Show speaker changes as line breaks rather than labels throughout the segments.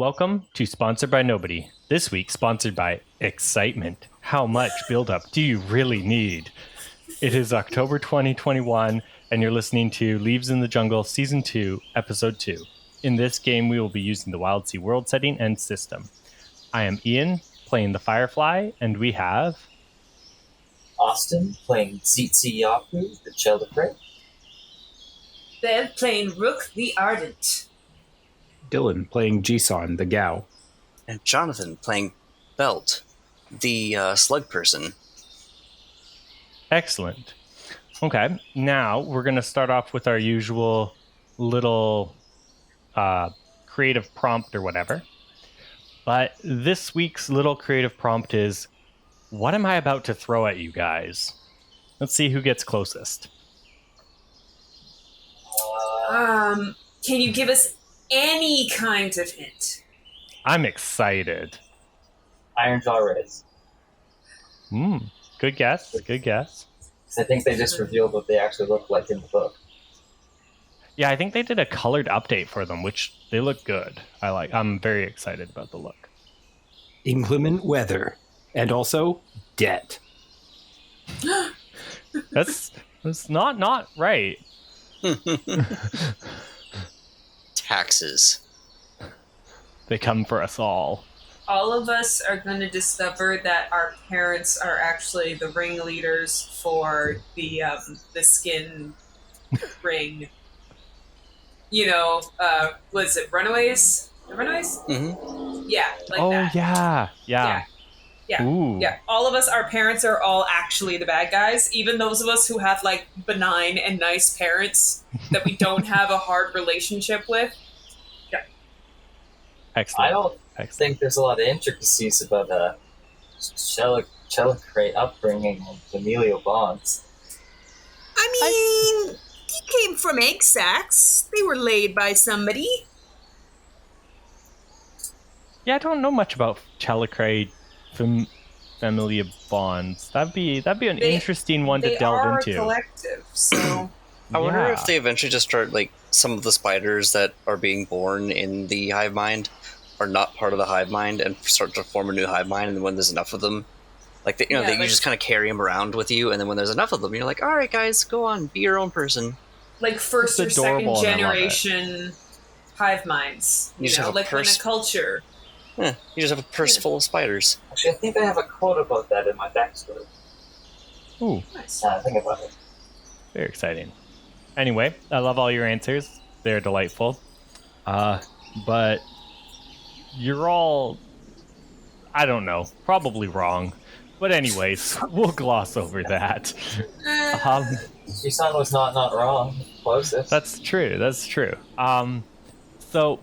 Welcome to Sponsored by Nobody. This week, sponsored by Excitement. How much build-up do you really need? It is October 2021, and you're listening to Leaves in the Jungle Season 2, Episode 2. In this game, we will be using the Wildsea world setting and system. I am Ian, playing the Firefly, and we have...
Austin, playing Tzitzi-Yaku, the Chelacray.
Bev, playing Rook, the Ardent.
Dylan, playing Jisan, the Gao.
And Jonathan, playing Belt, the slug person.
Excellent. Okay, now we're going to start off with our usual little creative prompt or whatever. But this week's little creative prompt is, what am I about to throw at you guys? Let's see who gets closest.
Can you give us any kind of hint?
I'm excited.
Iron Jaw Reds.
Good guess. Good guess.
I think they just revealed what they actually look like in the book.
Yeah, I think they did a colored update for them, which they look good. I'm very excited about the look.
Inclement weather. And also, debt.
That's not right.
Taxes.
They come for us all.
All of us are going to discover that our parents are actually the ringleaders for the skin ring. You know, was it Runaways? The Runaways?
Mm-hmm.
Yeah, like
oh,
that.
Yeah. Ooh.
Yeah, all of us, our parents are all actually the bad guys, even those of us who have, like, benign and nice parents that we don't have a hard relationship with. Yeah.
Excellent.
I don't think there's a lot of intricacies about Chelacray upbringing and familial bonds.
I mean, he came from egg sacs. They were laid by somebody.
Yeah, I don't know much about Chelacray familial bonds. That'd be an interesting one to delve into.
They are a collective, so...
I wonder if they eventually just start, like, some of the spiders that are being born in the hive mind are not part of the hive mind and start to form a new hive mind, and then when there's enough of them, you just kind of carry them around with you, and then when there's enough of them, you're like, all right, guys, go on, be your own person.
Like first or second generation hive minds. You know, like in a culture.
Yeah, you just have a purse full of spiders.
Actually, I think I have a quote about that in my backstory.
Ooh.
Nice.
Think about it.
Very exciting. Anyway, I love all your answers. They're delightful. But you're all, I don't know, probably wrong. But anyways, we'll gloss over that.
Jisan was not wrong. Closest.
That's true. So,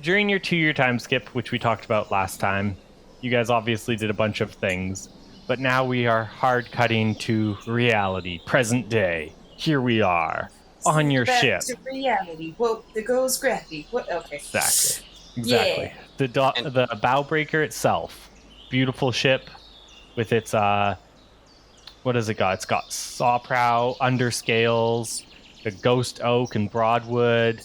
during your 2-year time skip, which we talked about last time, you guys obviously did a bunch of things. But now we are hard cutting to reality, present day. Here we are, on your ship.
Back to reality. Whoa, there goes gravity. What? Okay.
Exactly.
Yeah.
The bow breaker itself, beautiful ship with its what has it got? It's got saw prow, underscales, the ghost oak and broadwood.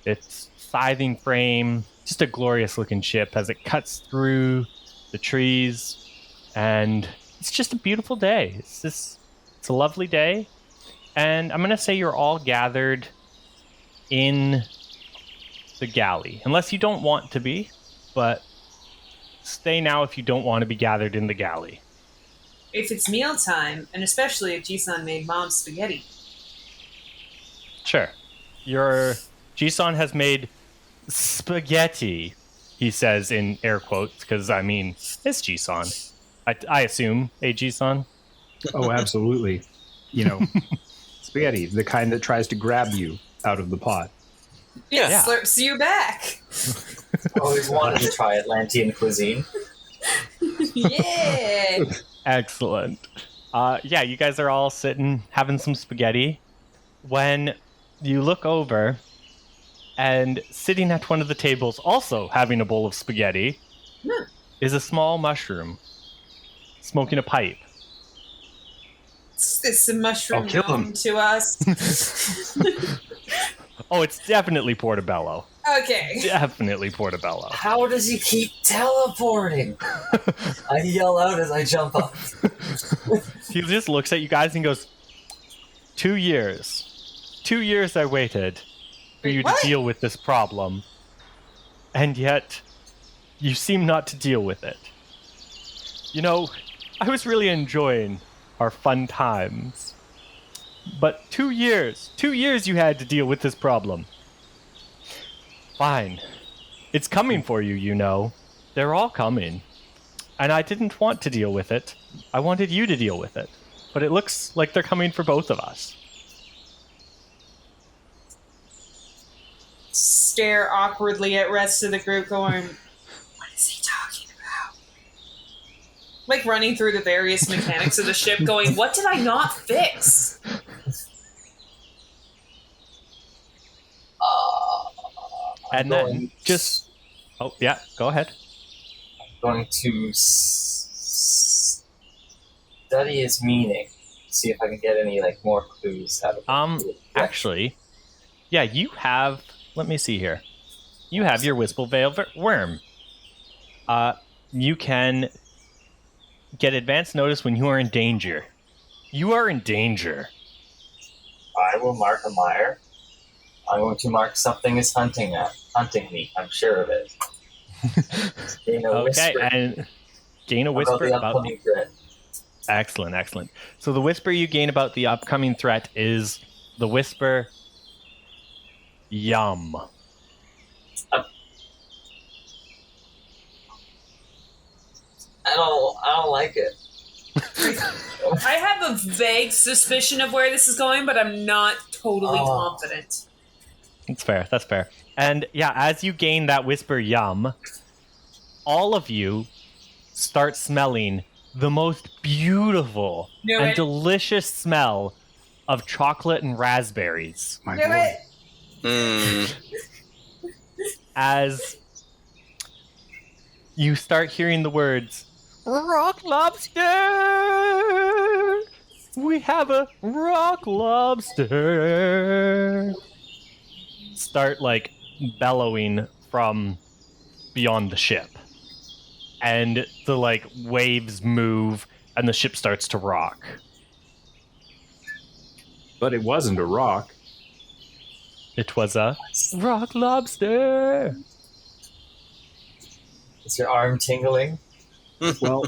Its scything frame, just a glorious looking ship as it cuts through the trees, and it's just a beautiful day. It's a lovely day. And I'm going to say you're all gathered in the galley. Unless you don't want to be, but stay now if you don't want to be gathered in the galley.
If it's mealtime, and especially if Jisan made mom's spaghetti.
Sure. Your Jisan has made spaghetti, he says in air quotes, because, I mean, it's Jisan. I assume, Jisan?
Oh, absolutely. You know... Spaghetti, the kind that tries to grab you out of the pot.
Yeah. Slurps you back.
Always wanted to try Atlantean cuisine.
Yeah.
Excellent. You guys are all sitting, having some spaghetti. When you look over, and sitting at one of the tables, also having a bowl of spaghetti, is a small mushroom, smoking a pipe.
Is this a mushroom
I'll kill him
to us?
Oh, it's definitely Portobello.
Okay.
Definitely Portobello.
How does he keep teleporting? I yell out as I jump up.
He just looks at you guys and goes, 2 years. 2 years I waited for
Wait,
you
what?
to deal with this problem. And yet, you seem not to deal with it. You know, I was really enjoying our fun times. But 2 years. 2 years you had to deal with this problem. Fine. It's coming for you, you know. They're all coming. And I didn't want to deal with it. I wanted you to deal with it. But it looks like they're coming for both of us.
Stare awkwardly at rest of the group going, what is he talking about? Like running through the various mechanics of the ship going, what did I not fix?
And then just... Oh, yeah, go ahead.
I'm going to study his meaning. See if I can get any more clues out of it.
Actually, yeah, you have... Let me see here. You have your Whistle Veil Worm. You can get advance notice when you are in danger. You are in danger.
I will mark a mire. I'm going to mark something is hunting me. I'm sure of it. Gain a
Okay,
whisper
and gain a whisper
about the
about...
upcoming threat.
Excellent, excellent. So the whisper you gain about the upcoming threat is the whisper, yum.
I don't like it.
I have a vague suspicion of where this is going, but I'm not totally confident.
That's fair, that's fair. And yeah, as you gain that whisper yum, all of you start smelling the most beautiful and delicious smell of chocolate and raspberries.
My
Knew
boy.
it.
As you start hearing the words, rock lobster! We have a rock lobster! Start bellowing from beyond the ship. And the waves move and the ship starts to rock.
But it wasn't a rock.
It was a rock lobster.
Is your arm tingling?
Well,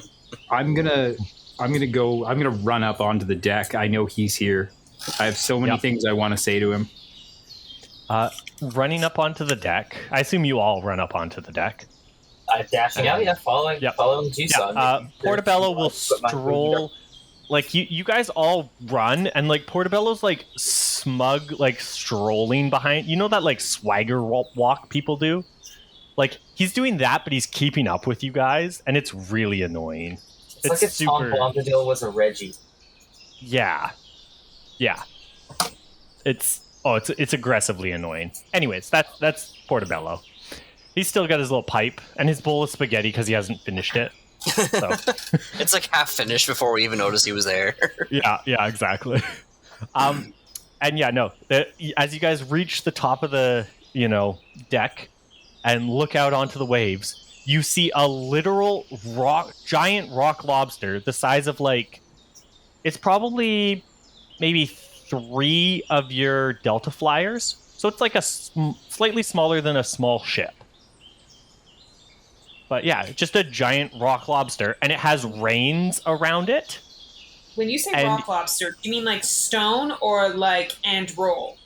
I'm gonna run up onto the deck. I know he's here. I have so many things I want to say to him.
Running up onto the deck. I assume you all run up onto the deck.
Dashing out, following Jisan.
Portobello will stroll. You guys all run, and Portobello's smug, strolling behind. You know that swagger walk people do? He's doing that, but he's keeping up with you guys, and it's really annoying.
It's like if Tom Bombadil was a Reggie.
Yeah. It's aggressively annoying. Anyways, that's Portobello. He's still got his little pipe and his bowl of spaghetti because he hasn't finished it. So.
It's half finished before we even noticed he was there.
Yeah, exactly. As you guys reach the top of the, deck and look out onto the waves, you see a literal giant rock lobster the size of it's probably maybe 3 of your Delta Flyers. So it's a slightly smaller than a small ship. But yeah, just a giant rock lobster, and it has reins around it.
When you say rock lobster, do you mean stone or and roll?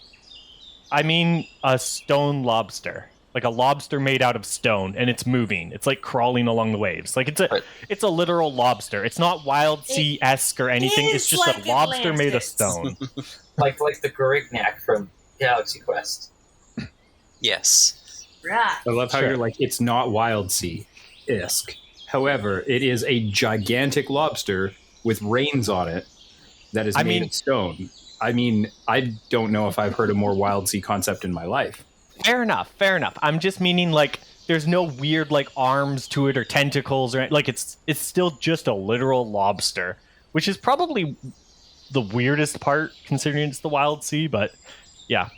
I mean a stone lobster. A lobster made out of stone, and it's moving. It's crawling along the waves. It's a literal lobster. It's not Wildsea-esque or anything. It's just a lobster made of stone.
like the Garignac from Galaxy Quest.
Yes.
Right.
I love how you're it's not Wildsea-esque. However, it is a gigantic lobster with reins on it that is made of stone. I mean, I don't know if I've heard a more Wildsea concept in my life.
Fair enough. I'm just meaning there's no weird arms to it or tentacles or it's still just a literal lobster, which is probably the weirdest part considering it's the Wildsea, but yeah.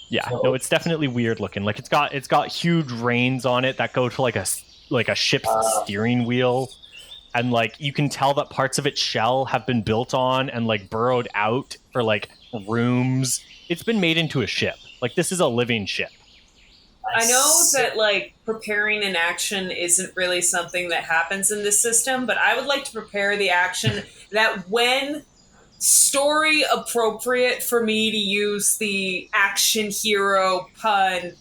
Yeah, no, it's definitely weird looking. Like it's got huge reins on it that go to like a ship's steering wheel, and like you can tell that parts of its shell have been built on and like burrowed out for like rooms. It's been made into a ship. Like this is a living ship.
I know that like preparing an action isn't really something that happens in this system, but I would like to prepare the action that when story appropriate for me to use the action hero pun,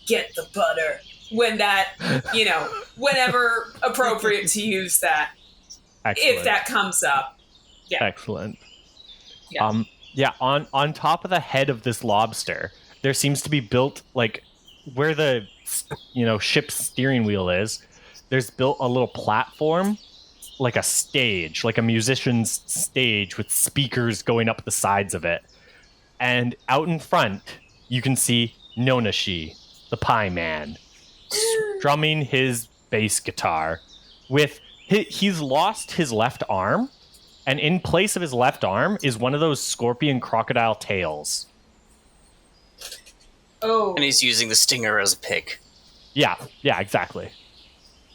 get the butter, when that, whenever appropriate to use that.
Excellent.
If that comes up. Yeah.
Excellent.
Yeah.
On top of the head of this lobster, there seems to be built like where the ship's steering wheel is, there's built a little platform, like a stage, like a musician's stage with speakers going up the sides of it. And out in front, you can see Nonashi, the Pie Man, strumming his bass guitar. He's lost his left arm, and in place of his left arm is one of those scorpion crocodile tails.
Oh.
And he's using the stinger as a pick.
Yeah, exactly.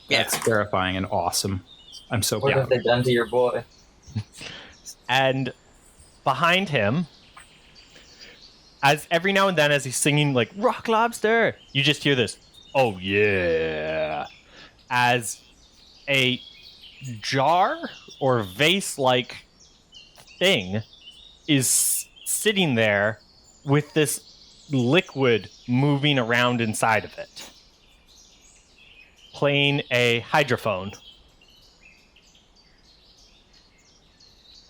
That's terrifying and awesome. I'm so
What have they done to your boy?
And behind him, as every now and then as he's singing like Rock Lobster, you just hear this, oh yeah, as a jar or vase-like thing is sitting there with this liquid moving around inside of it, playing a hydrophone.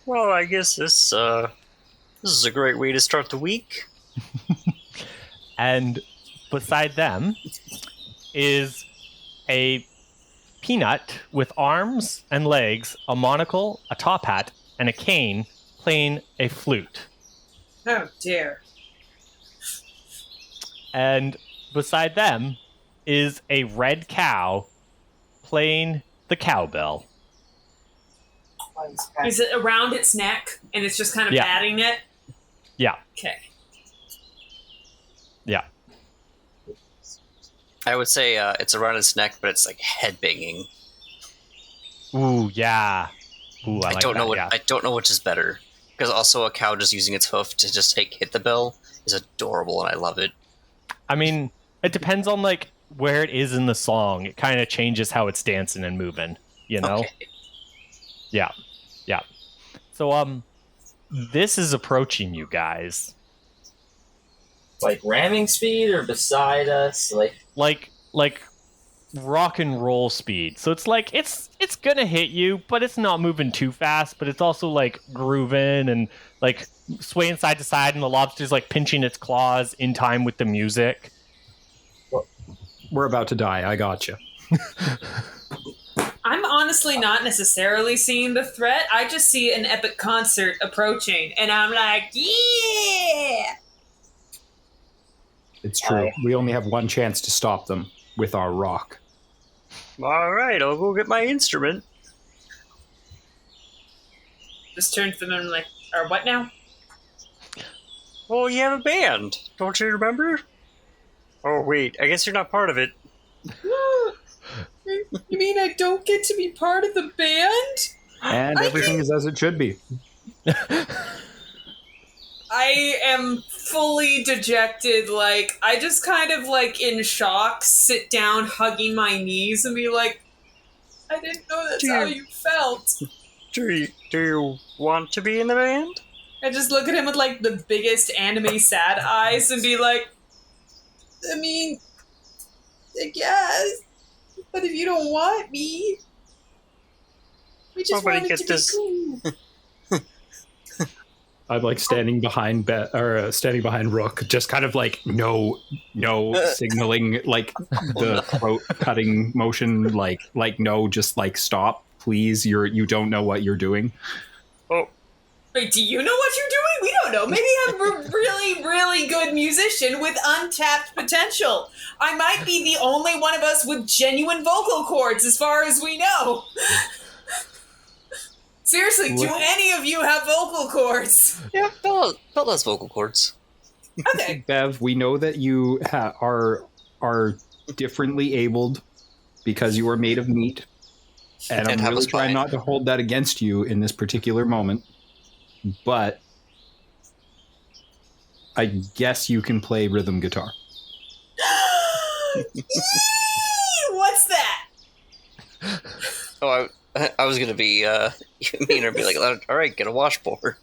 Well, I guess this is a great way to start the week.
And beside them is a peanut with arms and legs, a monocle, a top hat, and a cane playing a flute.
Oh, dear.
And beside them is a red cow playing the cowbell.
Is it around its neck and it's just kind of batting it?
Yeah.
Okay.
Yeah.
I would say it's around its neck, but it's like head banging.
Ooh, yeah. Ooh, I like
don't know
that,
I don't know which is better, because also a cow just using its hoof to just hit the bell is adorable, and I love it.
I mean, it depends on like where it is in the song. It kind of changes how it's dancing and moving, you know?
Okay.
Yeah. So, this is approaching you guys.
Like ramming speed or beside us?
Like rock and roll speed. So it's like, it's gonna hit you, but it's not moving too fast, but it's also like grooving and like swaying side to side, and the lobster's like pinching its claws in time with the music.
We're about to die. I got you.
I'm honestly not necessarily seeing the threat. I just see an epic concert approaching, and I'm like, yeah!
It's true. We only have one chance to stop them with our rock.
All right, I'll go get my instrument.
Just turns to them and like, or what now?
Well, you have a band, don't you remember? Oh, wait, I guess you're not part of it.
You mean I don't get to be part of the band?
And everything is as it should be.
I am fully dejected. Like, I just kind of, like, in shock, sit down, hugging my knees, and be like, I didn't know that's how you felt.
Do you want to be in the band?
I just look at him with, like, the biggest anime sad eyes and be like, I mean, I guess. But if you don't want me, we just want it to be cool.
I'm like standing behind Rook, just kind of like no signaling, like the throat cutting motion, like no, just like stop, please. You don't know what you're doing.
Oh,
wait, do you know what you're doing? We don't know. Maybe I'm a really, really good musician with untapped potential. I might be the only one of us with genuine vocal cords, as far as we know. Seriously, do any of you have vocal cords?
yeah, Bella has vocal cords.
Okay.
Bev, we know that you are differently abled because you are made of meat, and I'm
have a
really trying
spine.
not to hold that against you in this particular moment. But I guess you can play rhythm guitar.
Yee! What's that?
Oh, I was gonna be meaner and be like, all right, get a washboard.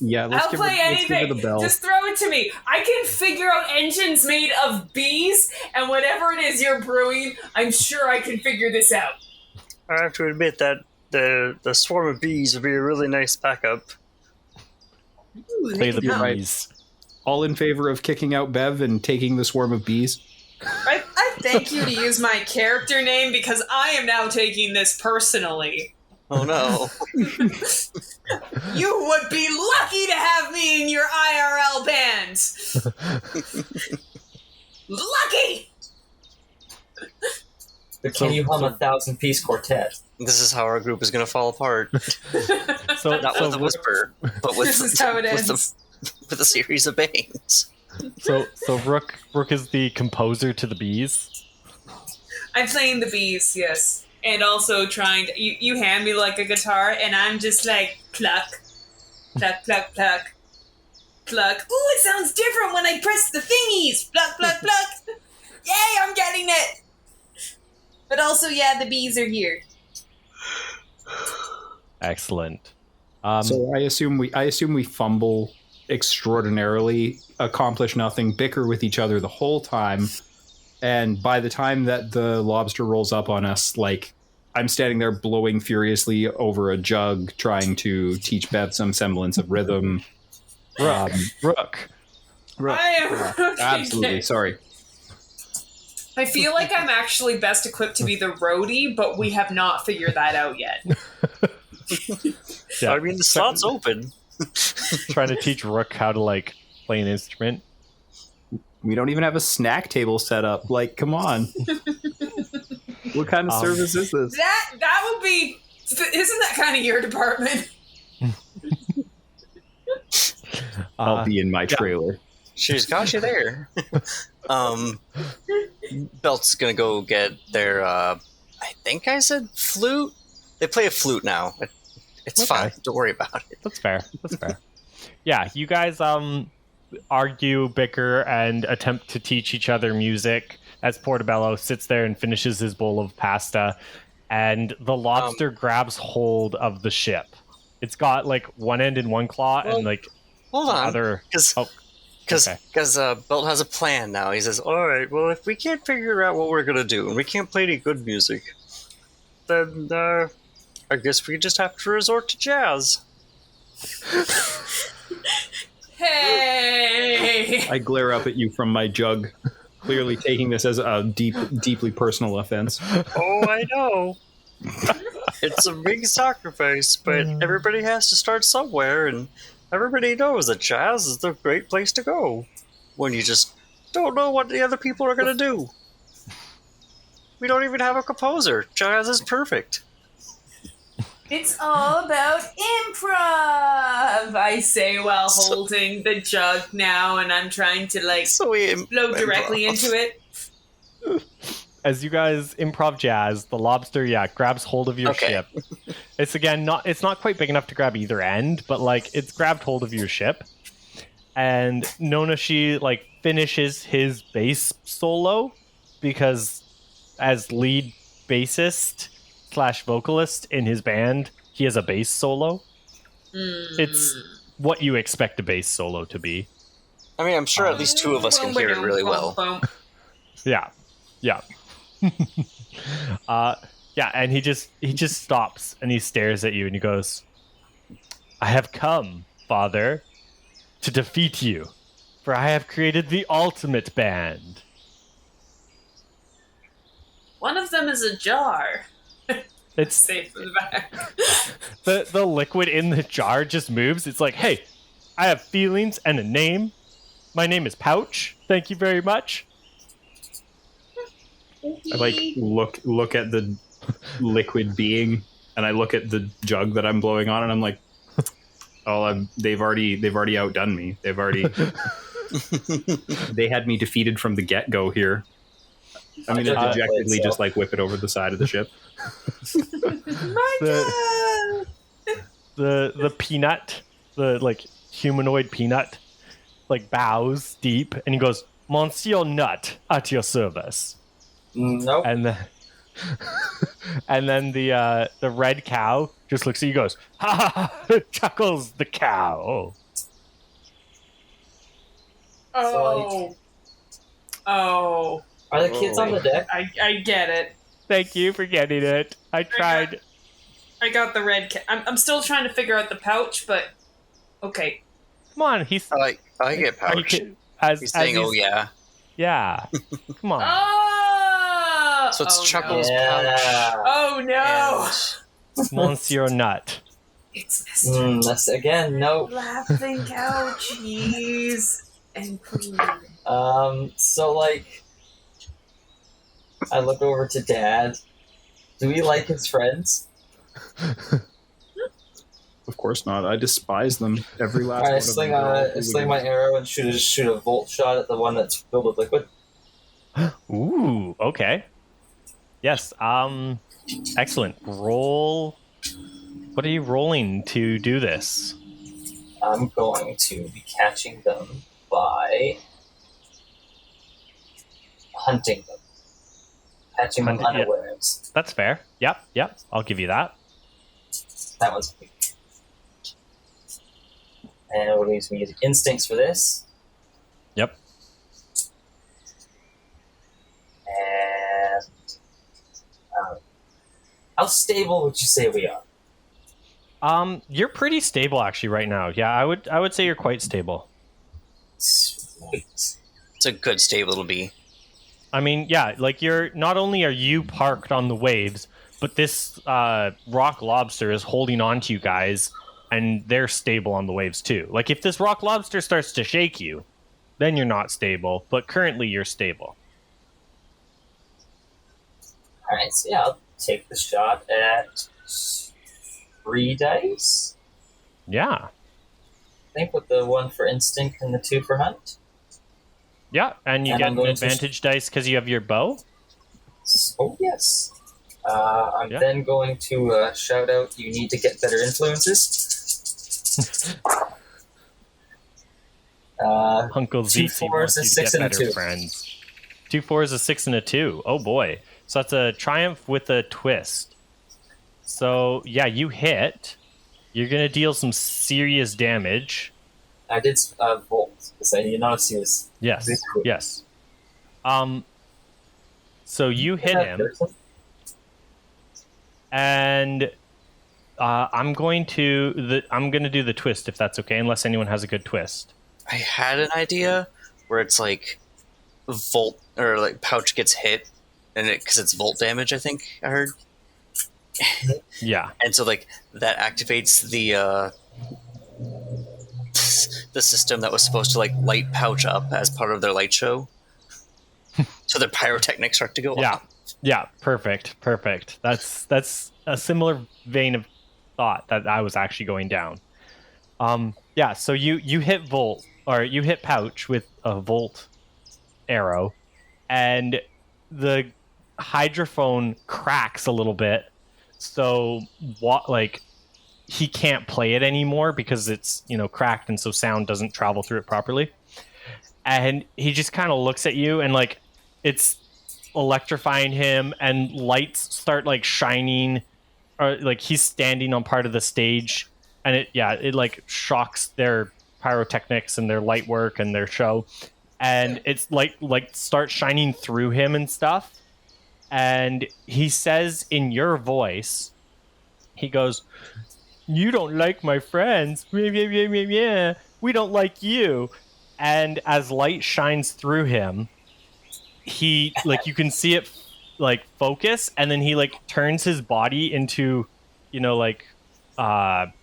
Yeah, let's
I'll
give
play
her, let's give her
anything.
the bell.
Just throw it to me. I can figure out engines made of bees, and whatever it is you're brewing, I'm sure I can figure this out.
I have to admit that the swarm of bees would be a really nice backup.
Ooh,
Play
they
the
can help.
bees.
All in favor of kicking out Bev and taking the swarm of bees?
I thank you to use my character name because I am now taking this personally.
Oh no.
You would be lucky to have me in your IRL band. Lucky!
But can you hum a 1,000-piece quartet?
This is how our group is gonna fall apart.
So,
Not
so
with a whisper, but with
This is how it ends.
with a series of bangs.
So Rook is the composer to the bees.
I'm playing the bees, yes. And also trying to... You hand me, like, a guitar, and I'm just like, pluck. Pluck, pluck, pluck. Pluck. Ooh, it sounds different when I press the thingies! Pluck, pluck, pluck! Yay, I'm getting it! But also, yeah, the bees are here.
Excellent.
So I assume we fumble extraordinarily, accomplish nothing, bicker with each other the whole time, and by the time that the lobster rolls up on us, like, I'm standing there blowing furiously over a jug, trying to teach Bev some semblance of rhythm.
Rook.
I am
Absolutely, sorry.
I feel like I'm actually best equipped to be the roadie, but we have not figured that out yet.
Yeah.
I mean, the slot's open.
Trying to teach Rook how to, like, play an instrument.
We don't even have a snack table set up. Like, come on. What kind of service is this?
That would be... Isn't that kind of your department?
I'll be in my trailer.
She's got you there. Belt's gonna go get their, I think I said flute? They play a flute now. It's
Okay.
fine. Don't worry about it.
That's fair. That's fair. Yeah, you guys argue, bicker, and attempt to teach each other music as Portobello sits there and finishes his bowl of pasta, and the lobster grabs hold of the ship. It's got, like, one end in one claw and, like,
Hold on.
other...
Because
okay.
Belt has a plan now. He says, all right, well, if we can't figure out what we're going to do, and we can't play any good music, then I guess we just have to resort to jazz.
Hey!
I glare up at you from my jug, clearly taking this as a deeply personal offense.
Oh, I know. It's a big sacrifice, but everybody has to start somewhere, and everybody knows that jazz is the great place to go when you just don't know what the other people are going to do. We don't even have a composer. Jazz is perfect.
It's all about improv, I say while holding the jug now, and I'm trying to, like,
So we
blow directly into it.
As you guys improv jazz, the lobster, grabs hold of your ship. It's not quite big enough to grab either end, but, like, it's grabbed hold of your ship. And Nonashi, like, finishes his bass solo because as lead bassist / vocalist in his band, he has a bass solo. It's what you expect a bass solo to be.
I mean, I'm sure at least two of us can hear it really well.
Yeah. And he just stops and he stares at you and he goes, I have come, Father, to defeat you, for I have created the ultimate band.
One of them is a jar.
It's
Safe in the back.
the liquid in the jar just moves. It's like, hey, I have feelings and a name. My name is Pouch. Thank you very much.
I like look at the liquid being, and I look at the jug that I'm blowing on, and I'm like, They've already outdone me. They've already they had me defeated from the get-go here. I'm gonna dejectedly just like whip it over the side of the ship.
the peanut, the like humanoid peanut, like bows deep, and he goes, "Monsieur Nut, at your service."
Nope.
And then, and then the red cow just looks at you, and goes, "Ha ha ha!" Chuckles the cow.
Oh.
Are the kids on the deck?
I get it.
Thank you for getting it. I tried.
I got the red cat. I'm still trying to figure out the pouch, but okay.
Come on, he's.
I get pouch. He's saying, "Oh yeah."
Yeah. Come on.
Oh!
So it's Chuckles'
Yeah.
pouch.
Oh no!
Monsieur Nut.
It's Mr.
That's again, no.
Laughing cow cheese and cream.
So like, I look over to Dad. Do we like his friends?
Of course not. I despise them. Every last
Alright,
one
I
of
sling,
them.
sling my arrow and shoot a volt shot at the one that's filled with liquid.
Ooh, okay. Yes, excellent. Roll. What are you rolling to do this?
I'm going to be catching them by hunting them. Catching them
Hunting, yeah.
unawares.
That's fair. Yep, I'll give you that.
That one's big. And we're going to be using instincts for this.
Yep.
And how stable would you say we are?
You're pretty stable actually right now. Yeah, I would say you're quite stable.
Sweet.
It's a good stable it'll be.
I mean, yeah, like you're not only are you parked on the waves, but this rock lobster is holding on to you guys, and they're stable on the waves too. Like if this rock lobster starts to shake you, then you're not stable. But currently, you're stable.
All right, so yeah, I'll take the shot at 3 dice.
Yeah,
I think with the 1 for instinct and the 2 for hunt.
yeah, and you
And
get
I'm
an
going to
advantage dice because you have your bow.
Oh yes. I'm
Yeah.
then going to shout out, "You need to get better influences."
Uncle
2
Tzitzi
4s,
wants
a
you to
6
get
and a
better
2.
friends. 2 4s, a 6, and a 2. Oh boy! So that's a triumph with a twist. So yeah, you hit. You're gonna deal some serious damage.
I did volt because I did not see this.
Yes.
Very cool.
Yes. So you hit him, and I'm going to do the twist if that's okay, unless anyone has a good twist.
I had an idea where it's like volt or like pouch gets hit, and because it's volt damage. I think I heard.
Yeah.
And so like that activates the system that was supposed to like light pouch up as part of their light show. So their pyrotechnics start to go
Yeah.
off.
Yeah. Perfect. That's a similar vein of thought that I was actually going down. Yeah. So you hit volt or you hit pouch with a volt arrow, and the hydrophone cracks a little bit. So what, like, he can't play it anymore because it's, cracked, and so sound doesn't travel through it properly. And he just kind of looks at you, and like it's electrifying him, and lights start like shining, or like he's standing on part of the stage, and it like shocks their pyrotechnics and their light work and their show, and it's like starts shining through him and stuff. And he says in your voice, he goes, "You don't like my friends. We don't like you." And as light shines through him, he, like, you can see it, like, focus, and then he, like, turns his body into,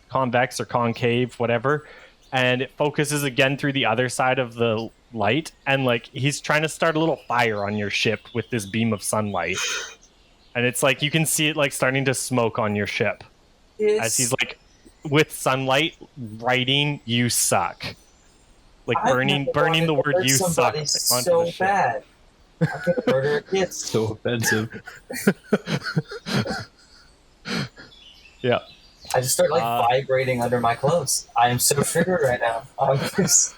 convex or concave, whatever, and it focuses again through the other side of the light, and like he's trying to start a little fire on your ship with this beam of sunlight, and it's like you can see it like starting to smoke on your ship as he's like with sunlight writing "you suck," like
I've
burning
never wanted
the
to
word
hurt
"you suck"
somebody
onto
so
the ship.
bad. I'm gonna murder a kid.
So offensive.
Yeah.
I just start vibrating under my clothes. I am so triggered right now. I'm just...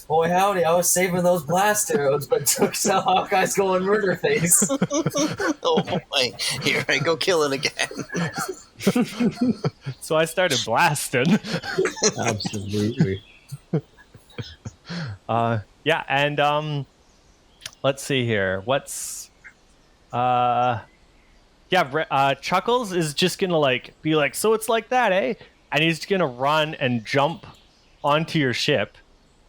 Boy howdy, I was saving those blast arrows, but took some Hawkeye's going murder face.
Oh boy, here I go killing again.
So I started blasting.
Absolutely.
Yeah, and let's see here. What's Chuckles is just gonna like be like, so it's like that, eh? And he's gonna run and jump onto your ship,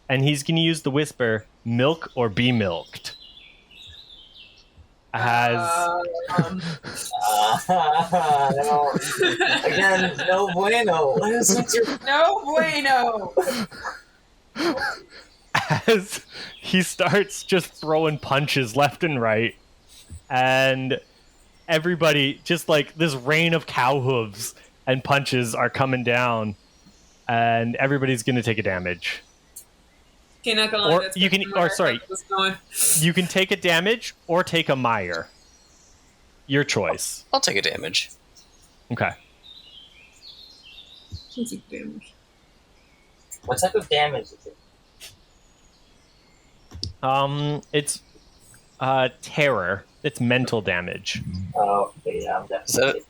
and he's gonna use the whisper, "Milk or be milked."
No. Again, no bueno. What's your...
No bueno.
As he starts just throwing punches left and right, and everybody, just like this rain of cow hooves and punches are coming down, and everybody's gonna take a damage.
Okay, not gonna lie,
Or
that's
you can, or sorry,
going.
you can take a damage or take a mire. Your choice.
I'll take a damage.
Okay.
What type of damage is it?
It's terror. It's mental damage.
Oh, okay, yeah, I'm definitely...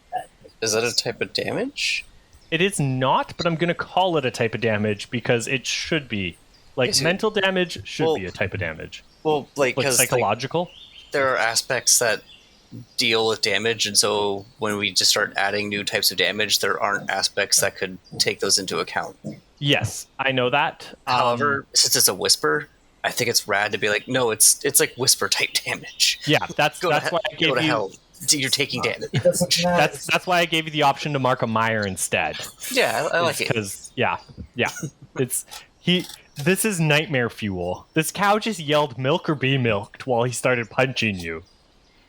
Is that a type of damage?
It is not, but I'm going to call it a type of damage because it should be. Like,
Is it-
mental damage should
Well-
be a type of damage.
Well, like,
Like,
because
psychological?
there are aspects that deal with damage, and so when we just start adding new types of damage, there aren't aspects that could take those into account.
Yes, I know that.
However, since it's a whisper, I think it's rad to be like, no, it's like whisper type damage.
Yeah, that's
Go to,
why I gave
go to
you.
hell. You're taking damage.
It doesn't matter.
That's why I gave you the option to mark a mire instead.
Yeah, I like it.
Because this is nightmare fuel. This cow just yelled "milk or be milked" while he started punching you.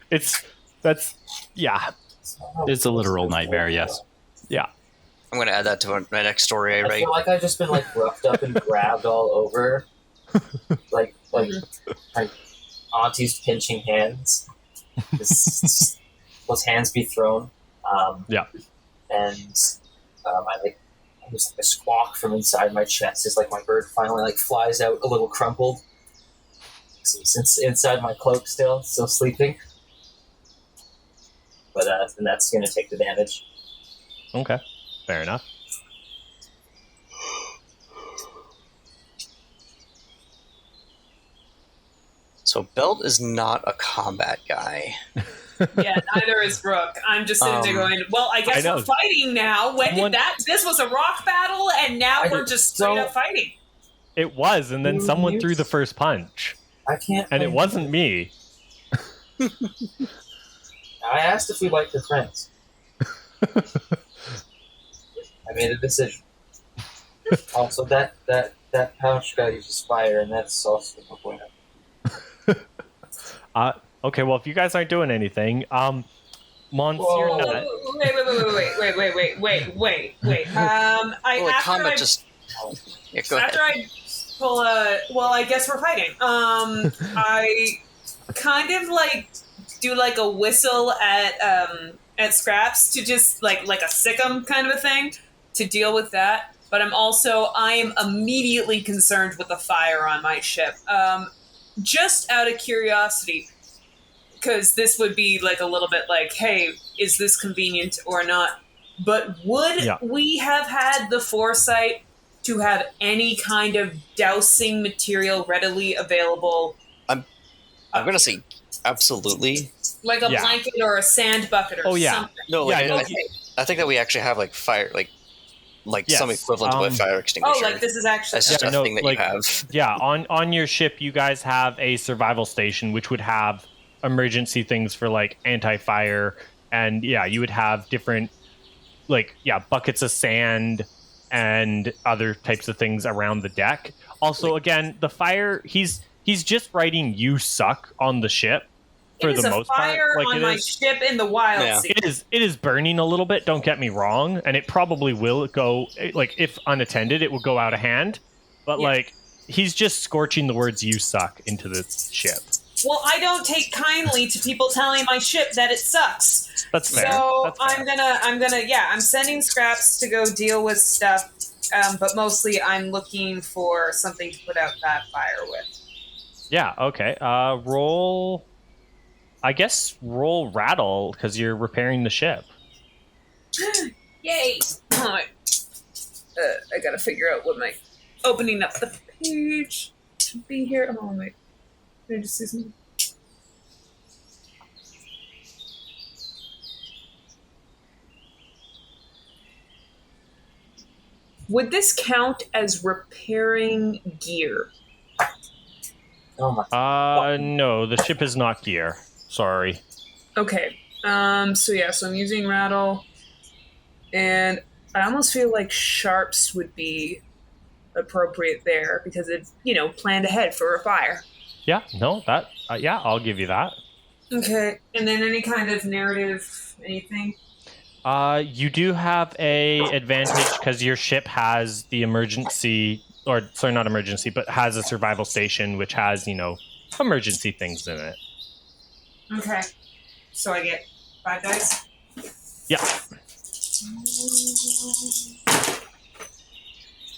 It's
It's a literal nightmare, yes.
yeah.
I'm going to add that to my next story I
I
write.
feel like I've just been like roughed up and grabbed all over, like aunties pinching hands. Those hands be thrown.
Yeah.
And I just like a squawk from inside my chest as like my bird finally like flies out a little crumpled. Since inside my cloak still sleeping. But and that's gonna take the damage.
Okay, fair enough.
So Belt is not a combat guy.
Yeah, neither is Rook. I'm just sitting there going, well, I guess
I know.
we're fighting now. When did that? This was a rock battle, and now we're just straight up fighting.
It was, and then someone threw the first punch,
I can't.
and it wasn't me.
I asked if we liked her friends. I made a decision. Also, that pouch guy uses fire, and that's also no point.
Okay, well, if you guys aren't doing anything, Monsieur
Whoa.
Nut.
Wait.
Well, like combat just... Yeah, go ahead.
After I pull well, I guess we're fighting. I kind of like do like a whistle at Scraps to just like a sick 'em kind of a thing to deal with that. But I am immediately concerned with the fire on my ship. Just out of curiosity, because this would be like a little bit like, hey, is this convenient or not? But would we have had the foresight to have any kind of dousing material readily available?
I'm going to say absolutely.
Like a blanket or a sand bucket or something.
No, like,
Okay.
I think that we actually have like fire, like some equivalent to a fire extinguisher.
Oh, like this is actually...
That's just a thing that you have.
Yeah, on your ship, you guys have a survival station, which would have emergency things for like anti-fire, and you would have different buckets of sand and other types of things around the deck. Also, again, the fire, he's just writing "you suck" on the ship, for
It is
the
a
most part.
fire
Like
on
it
my
is,
ship in the wild
Yeah.
sea.
it is burning a little bit. Don't get me wrong, and it probably will go like if unattended, it will go out of hand. But
Yeah.
like he's just scorching the words "you suck" into the ship.
Well, I don't take kindly to people telling my ship that it sucks.
That's fair.
So
That's fair.
I'm sending scraps to go deal with stuff, but mostly I'm looking for something to put out that fire with.
Yeah. Okay. Roll. I guess roll rattle because you're repairing the ship.
Yay! I gotta figure out what my opening up the page to be here. Oh wait, can I just see something? Would this count as repairing gear?
Oh my.
No, the ship is not gear. Sorry.
Okay. So I'm using rattle, and I almost feel like sharps would be appropriate there because it's planned ahead for a fire.
Yeah. No. That. Yeah. I'll give you that.
Okay. And then any kind of narrative, anything.
You do have a advantage because your ship has the emergency, or sorry, not emergency, but has a survival station which has emergency things in it.
Okay. So I get 5 dice?
Yeah.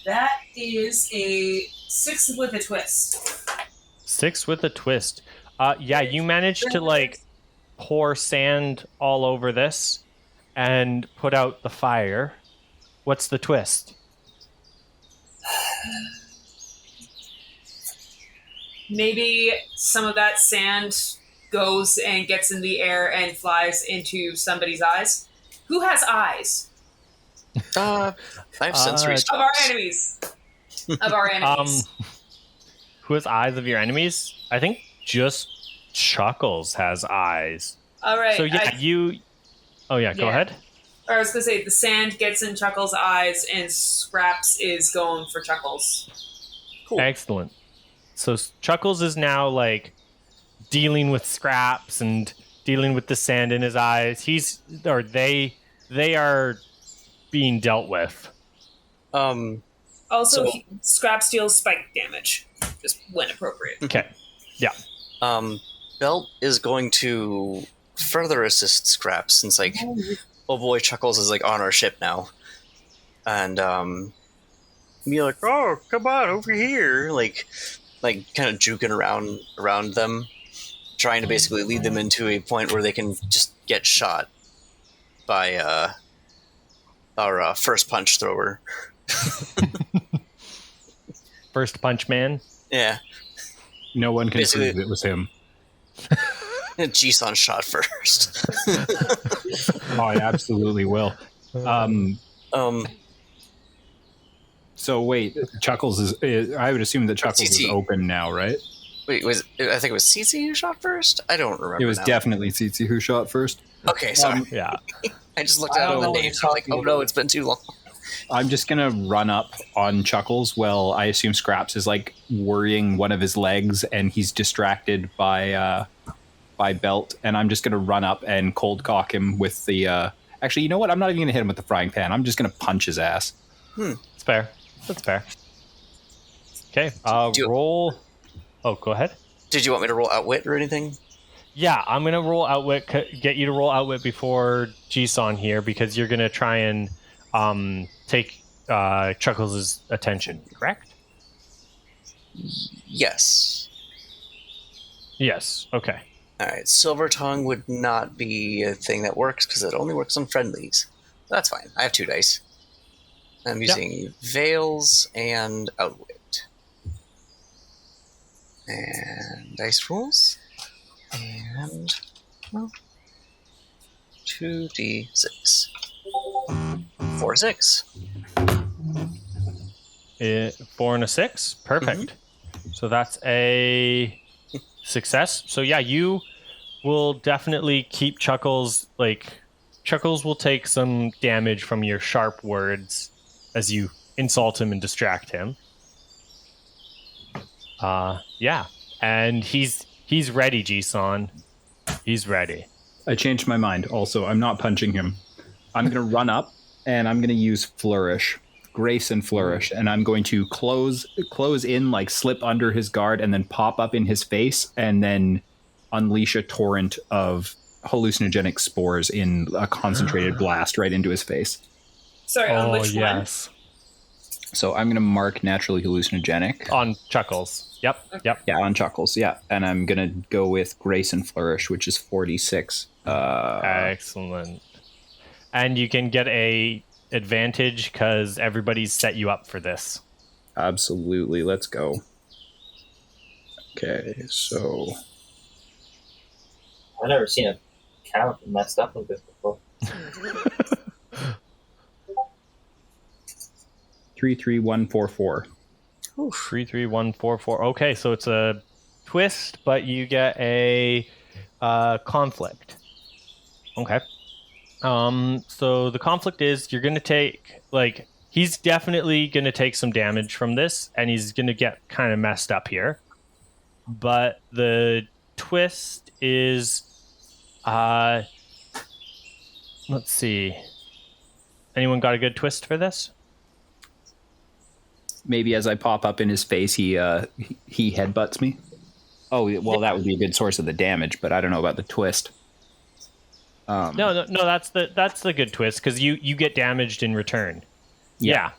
That is a 6 with a twist.
6 with a twist. Yeah, you managed to pour sand all over this and put out the fire. What's the twist?
Maybe some of that sand goes and gets in the air and flies into somebody's eyes. Who has eyes?
I have sensory
Of
stuff.
our enemies. Of our enemies.
Who has eyes of your enemies? I think just Chuckles has eyes.
All right.
So yeah, go ahead.
I was going to say, the sand gets in Chuckles' eyes and Scraps is going for Chuckles.
Cool.
Excellent. So Chuckles is now dealing with Scraps and dealing with the sand in his eyes. They are being dealt with.
Also, Scraps deals spike damage, just when appropriate.
Okay. Yeah.
Belt is going to further assist Scraps since oh boy, Chuckles is on our ship now, and be like, oh, come on over here, kind of juking around them, trying to basically lead them into a point where they can just get shot by our first punch thrower.
First punch man.
Yeah,
No one can
Basically-
prove it was him.
Jisan shot first.
Oh, I absolutely will. So wait, Chuckles is I would assume that Chuckles is
TT.
open now, right?
Wait, I think it was Tzitzi who shot first? I don't remember.
It was
now.
definitely Tzitzi who shot first.
Okay, sorry.
Yeah.
I just looked at all the names. I'm like, oh no, it's been too long.
I'm just gonna run up on Chuckles. Well, I assume Scraps is worrying one of his legs, and he's distracted by Belt. And I'm just gonna run up and cold cock him with the. Actually, you know what? I'm not even gonna hit him with the frying pan. I'm just gonna punch his ass.
That's fair. That's fair. Okay. Roll. Oh, go ahead.
Did you want me to roll Outwit or anything?
Yeah, I'm gonna roll Outwit. Get you to roll Outwit before Jisan here because you're gonna try and take Chuckles' attention. Correct?
Yes.
Yes. Okay.
All right. Silver Tongue would not be a thing that works because it only works on friendlies. That's fine. I have 2 dice. I'm using Veils and Outwit. And dice rolls. And 2d6. 4, 6.
4 and a 6. Perfect. So that's a success. So yeah, you will definitely keep Chuckles. Chuckles will take some damage from your sharp words as you insult him and distract him. Yeah, and he's ready, Jisan. He's ready.
I changed my mind. Also, I'm not punching him. I'm going to run up, and I'm going to use Flourish. Grace and Flourish, and I'm going to close in, like slip under his guard, and then pop up in his face, and then unleash a torrent of hallucinogenic spores in a concentrated blast right into his face.
Sorry, on which
yes.
So I'm going to mark naturally hallucinogenic.
On Chuckles. Yep.
Okay.
Yep.
Yeah, on Chuckles, yeah. And I'm going to go with Grace and Flourish, which is 46.
Excellent. And you can get a advantage because everybody's set you up for this.
Absolutely. Let's go. Okay, so...
I've never seen a cow messed up like this before.
33144.
33144. Okay, so it's a twist, but you get a conflict. Okay. So the conflict is you're going to take, like, he's definitely going to take some damage from this, and he's going to get kind of messed up here. But the twist is, let's see. Anyone got a good twist for this?
Maybe as I pop up in his face, he headbutts me. Oh, well, that would be a good source of the damage, but I don't know about the twist.
No, that's the good twist because you get damaged in return. Yeah.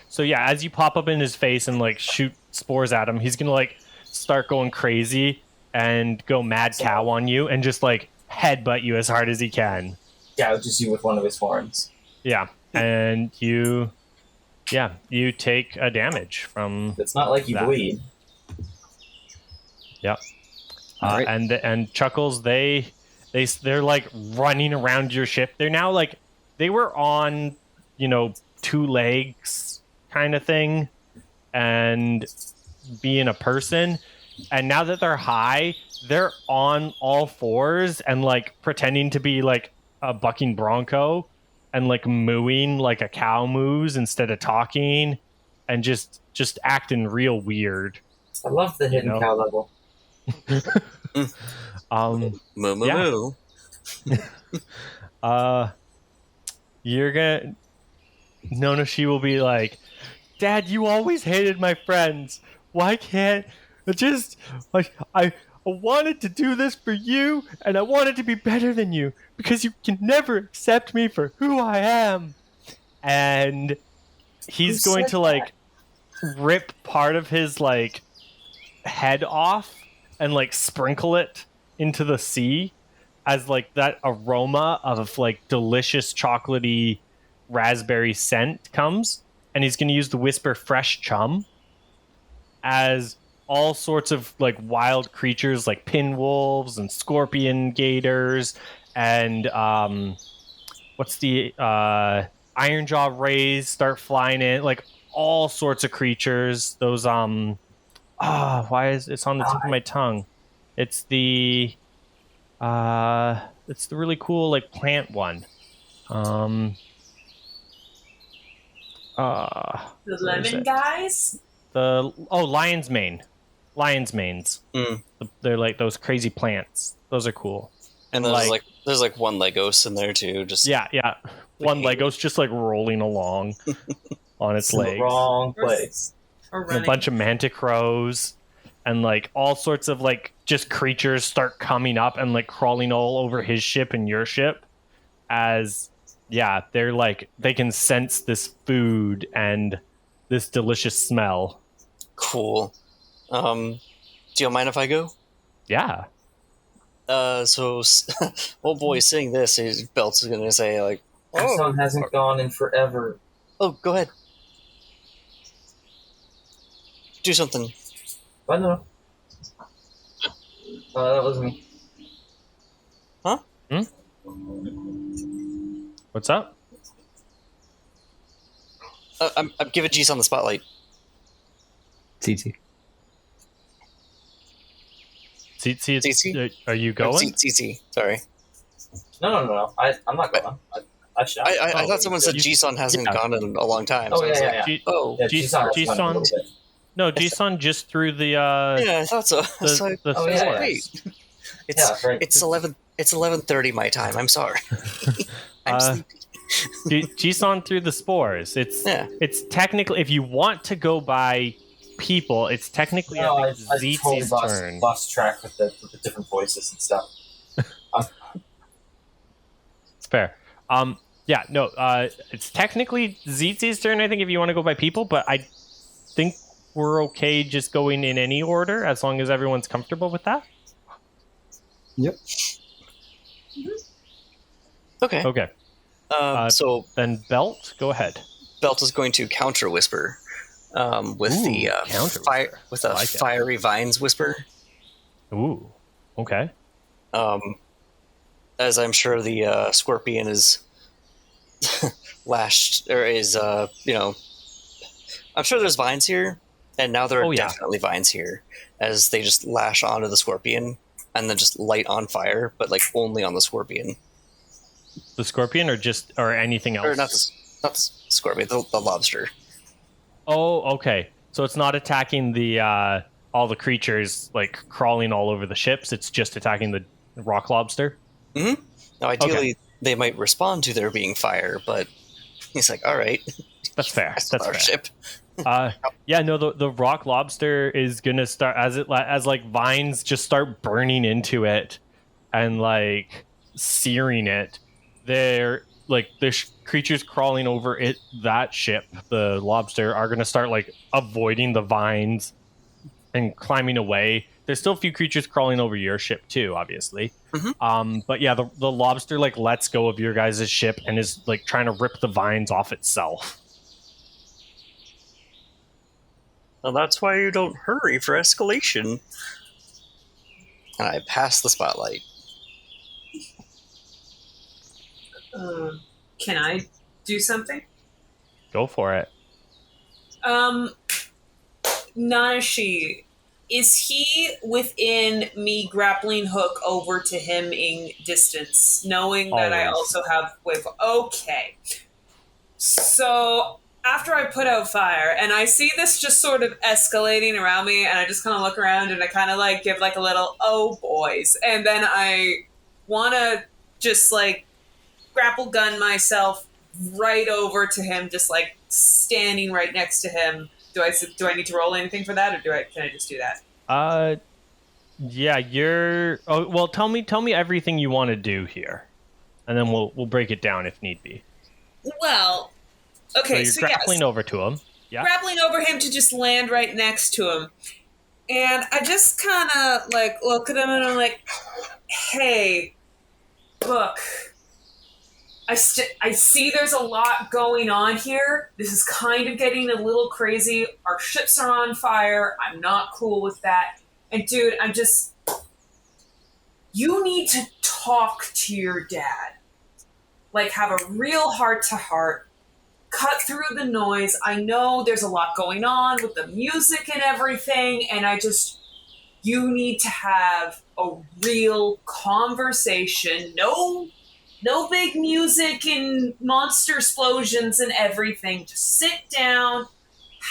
So yeah, as you pop up in his face and like shoot spores at him, he's gonna like start going crazy and go mad cow on you and just like headbutt you as hard as he can.
Gouges you with one of his horns.
Yeah, and you take a damage from.
It's not like you
that.
bleed.
Yep.
All right.
And Chuckles, they're like running around your ship. They're now like they were on, two legs kind of thing and being a person. And now that they're high, they're on all fours and like pretending to be like a bucking bronco and like mooing like a cow moos instead of talking and just acting real weird.
I love the hidden cow level.
Moo moo moo.
You're gonna Nonashi will be like, Dad, you always hated my friends. Why can't just like I wanted to do this for you and I wanted to be better than you because you can never accept me for who I am. And he's going to like rip part of his like head off and like sprinkle it into the sea as like that aroma of like delicious chocolatey raspberry scent comes, and he's going to use the whisper fresh chum as all sorts of like wild creatures like pinwolves and scorpion gators and what's the iron jaw rays start flying in, like all sorts of creatures. Those why is it's on the tip of my tongue? It's the really cool like plant one.
The lemon guys?
Lion's mane. Lion's manes.
Mm.
They're like those crazy plants. Those are cool.
And there's like one Legos in there too. Just
yeah. One Lego's just like rolling along on its legs.
The wrong place.
Or
A bunch of manticrows and like all sorts of like just creatures start coming up and like crawling all over his ship and your ship as they're like they can sense this food and this delicious smell.
Cool. Do you mind if I go?
Yeah.
So old boy saying this, his belt's gonna say like,
The sun hasn't gone in forever.
oh, go ahead. Do something.
I don't know. That was me.
Huh?
What's up?
I'm giving Jisan the spotlight.
Tzitzi.
Tzitzi, are you going?
Tzitzi, sorry.
No. I'm not going. I should.
I thought someone said Jisan hasn't gone in a long time.
Oh,
so I was
yeah.
like,
Jisan just threw the
yeah, I thought so.
the
Oh, yeah.
sword.
Wait. It's
right.
it's 11:30 my time. I'm sorry. I'm sleepy.
Jisan threw the spores. It's technically, if you want to go by people, it's technically
No,
I
I
think
totally
Tzitzi's turn.
lost track with the different voices and stuff.
It's fair. Yeah, no, it's technically Tzitzi's turn, I think, if you want to go by people, but I think we're okay just going in any order as long as everyone's comfortable with that.
Yep.
Okay.
Okay.
So
then Belt, go ahead.
Belt is going to counter whisper with the
counter
with a fiery vines whisper.
Ooh. Okay.
As I'm sure the scorpion is lashed, or is I'm sure there's vines here, and now there are definitely vines here, as they just lash onto the scorpion and then just light on fire, but like only on the scorpion.
The scorpion, or anything else?
Or not the scorpion, the lobster.
Oh, okay. So it's not attacking the all the creatures like crawling all over the ships. It's just attacking the rock lobster.
Mm-hmm. Now, ideally, they might respond to there being fire, but he's like, "All right,
that's fair. That's
our
fair."
Ship.
Yeah, no. The rock lobster is gonna start as like vines just start burning into it and like searing it. They're like the creatures crawling over it. That ship, the lobster, are gonna start like avoiding the vines and climbing away. There's still a few creatures crawling over your ship too, obviously.
Mm-hmm.
But yeah, the lobster like lets go of your guys' ship and is like trying to rip the vines off itself.
Well, that's why you don't hurry for escalation. And I pass the spotlight.
Can I do something?
Go for it.
Nonashi, is he within me grappling hook over to him in distance, knowing that I also have wave? Okay. So after I put out fire, and I see this just sort of escalating around me, and I just kind of look around and I kind of like give like a little, oh boys. And then I want to just like grapple gun myself right over to him, just like standing right next to him. Do I need to roll anything for that, or can I just do that?
Yeah, you're. Oh, well, tell me everything you want to do here, and then we'll break it down if need be.
Well, okay,
so you're grappling over to him. Yeah,
grappling over him to just land right next to him, and I just kind of like look at him and I'm like, "Hey, look." I see there's a lot going on here. This is kind of getting a little crazy. Our ships are on fire. I'm not cool with that. And dude, you need to talk to your dad. Like, have a real heart-to-heart. Cut through the noise. I know there's a lot going on with the music and everything, and you need to have a real conversation. No big music and monster explosions and everything. Just sit down,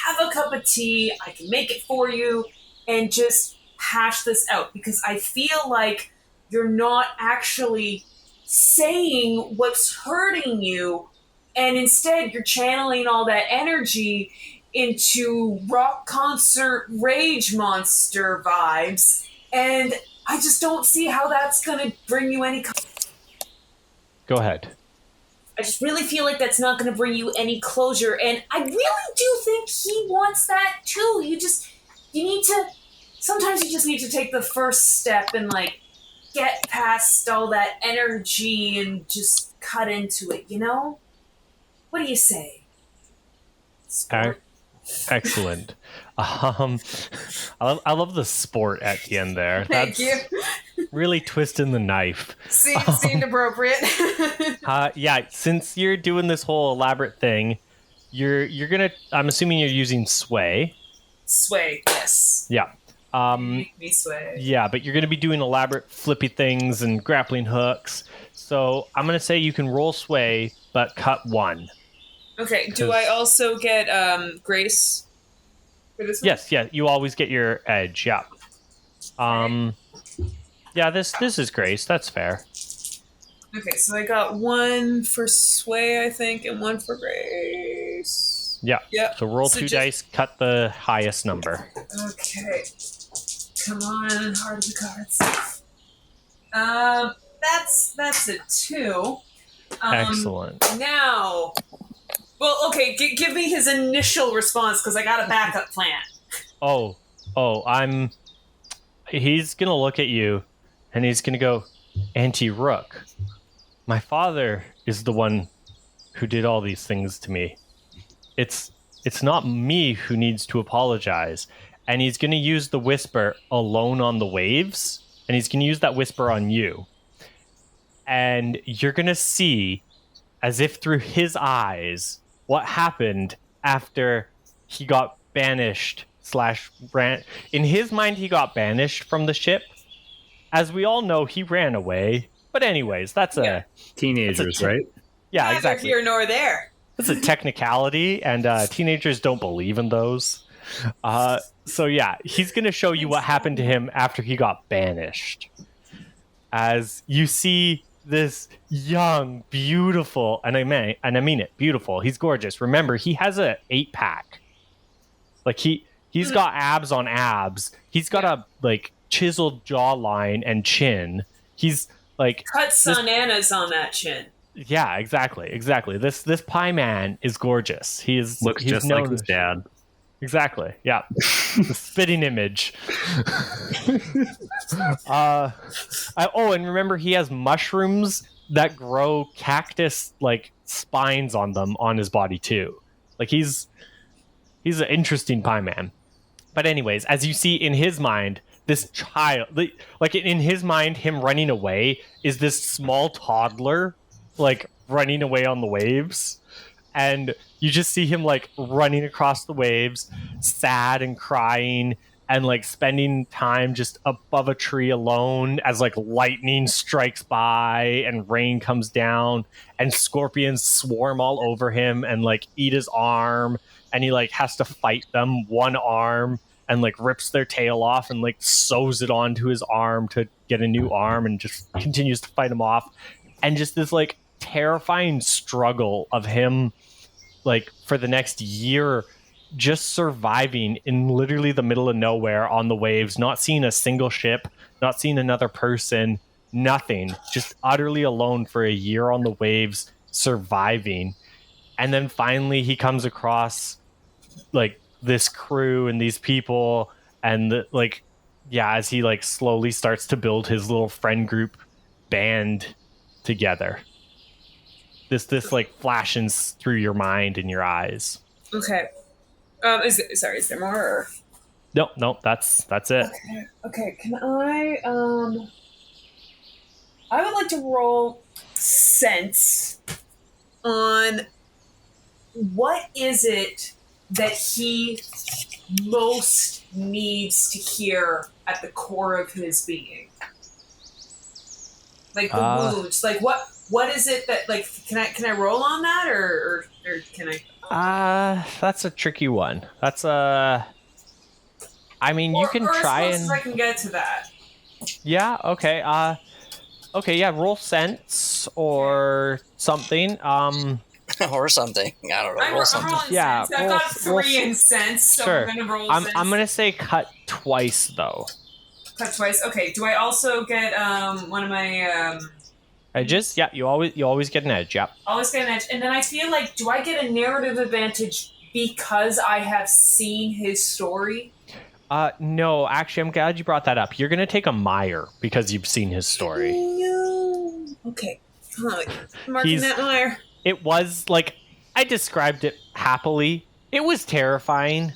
have a cup of tea. I can make it for you, and just hash this out. Because I feel like you're not actually saying what's hurting you, and instead you're channeling all that energy into rock concert rage monster vibes. And I just don't see how that's going to bring you any...
Go ahead.
I just really feel like that's not going to bring you any closure, and I really do think he wants that too. Sometimes you just need to take the first step and like get past all that energy and just cut into it, you know? What do you say? Sport?
Excellent. I love the sport at the end there.
Thank you.
Really twisting the knife.
Seemed appropriate.
Yeah, since you're doing this whole elaborate thing, you're gonna. I'm assuming you're using sway.
Sway, yes.
Yeah.
Me sway.
Yeah, but you're gonna be doing elaborate flippy things and grappling hooks. So I'm gonna say you can roll sway, but cut 1.
Okay. Do I also get grace? For this one?
Yes. Yeah. You always get your edge. Yeah. Yeah. Yeah, this is Grace. That's fair.
Okay, so I got one for Sway, I think, and one for Grace.
Yeah.
Yep.
So roll
So
2
just-
dice, cut the highest number.
Okay. Come on, heart of the cards. That's a 2.
Excellent.
Now, well, okay, give me his initial response because I got a backup plan.
He's gonna look at you, and he's gonna go, Auntie Rook, my father is the one who did all these things to me. It's not me who needs to apologize. And he's gonna use the whisper alone on the waves, and he's gonna use that whisper on you. And you're gonna see, as if through his eyes, what happened after he got banished / ran. In his mind, he got banished from the ship. As we all know, he ran away. But anyways, that's
Yeah.
Teenagers, right?
Yeah,
Neither
exactly.
here nor there.
That's a technicality, and teenagers don't believe in those. So yeah, he's going to show you what happened to him after he got banished. As you see this young, beautiful, and I mean it, beautiful. He's gorgeous. Remember, he has a 8-pack. Like he's got abs on abs. He's got a like chiseled jawline and chin. He's like
Cut bananas on that chin.
yeah, exactly. This pie man is gorgeous. He's
Looks
known
like his dad.
Exactly. Yeah. The spitting image. And remember, he has mushrooms that grow cactus like spines on them on his body too. Like he's an interesting pie man. But anyways, as you see in his mind, this child, like in his mind, him running away is this small toddler, like running away on the waves. And you just see him like running across the waves, sad and crying, and like spending time just above a tree alone as like lightning strikes by and rain comes down and scorpions swarm all over him and like eat his arm, and he like has to fight them one arm and like rips their tail off and like sews it onto his arm to get a new arm and just continues to fight him off. And just this like terrifying struggle of him like for the next year just surviving in literally the middle of nowhere on the waves, not seeing a single ship, not seeing another person, nothing, just utterly alone for a year on the waves, surviving. And then finally he comes across like this crew and these people, and as he like slowly starts to build his little friend group band together. This like flashes through your mind and your eyes.
Okay. Is there more? Or?
No, that's it.
Okay. Can I? I would like to roll sense on what is it that he most needs to hear at the core of his being. Like the wounds. Like what is it that like can I roll on that or can I?
That's a tricky one. That's I mean, you can try
as
and
I can get to that.
Yeah, okay. Yeah, roll sense or something.
Or something. I don't know.
I'm
Roll something.
rolling
Yeah,
sense. I've got 3 in sense, so
Sure.
I'm gonna roll
I'm
sense.
gonna say cut twice though.
Cut twice. Okay. Do I also get one of my
You always get an edge. Yep.
always get an edge, and then I feel like do I get a narrative advantage because I have seen his story?
No, actually, I'm glad you brought that up. You're gonna take a mire because you've seen his story.
No. Okay. Marking that mire.
It was like I described it happily. It was terrifying.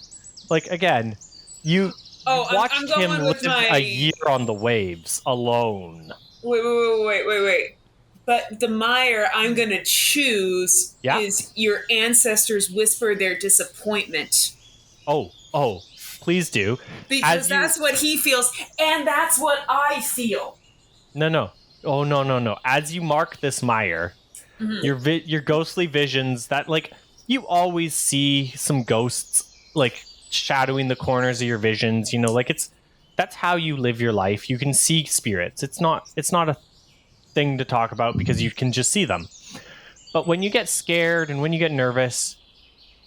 Like again, you watched
I'm going
him
with
live a year on the waves alone.
Wait. But the mire I'm going to choose is your ancestors whisper their disappointment.
Oh, please do.
Because that's what he feels, and that's what I feel.
No. Oh, no. As you mark this mire, your ghostly visions that, like, you always see some ghosts, like, shadowing the corners of your visions, you know, like, it's that's how you live your life. You can see spirits. It's not a thing to talk about because you can just see them. But when you get scared and when you get nervous,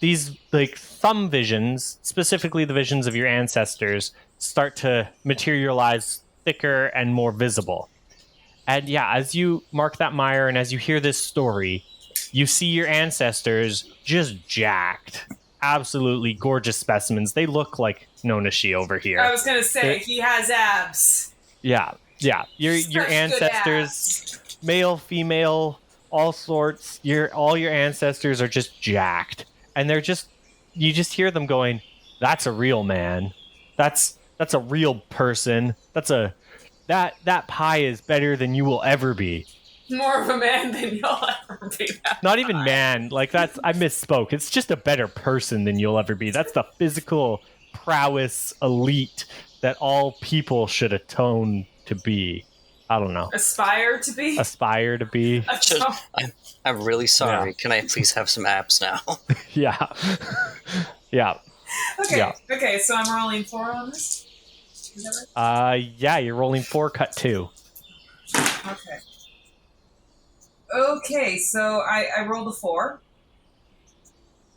these like thumb visions, specifically the visions of your ancestors, start to materialize thicker and more visible. And yeah, as you mark that mire and as you hear this story, you see your ancestors just jacked. Absolutely gorgeous specimens. They look like Nonashi over here.
I was going to say, he has abs.
Yeah. Your ancestors, male, female, all sorts. All your ancestors are just jacked, and you just hear them going, "That's a real man. That's a real person. That pie is better than you will ever be."
More of a man than you'll ever be.
Not even man. Like I misspoke. It's just a better person than you'll ever be. That's the physical prowess elite that all people should atone to be. I don't know.
Aspire to be?
Aspire to be.
I'm really sorry.
Yeah.
Can I please have some abs now?
Yeah. Yeah.
Okay.
Yeah.
Okay, so I'm rolling 4 on this? Is that right?
Yeah, you're rolling 4, cut 2.
Okay. Okay, so I rolled a 4.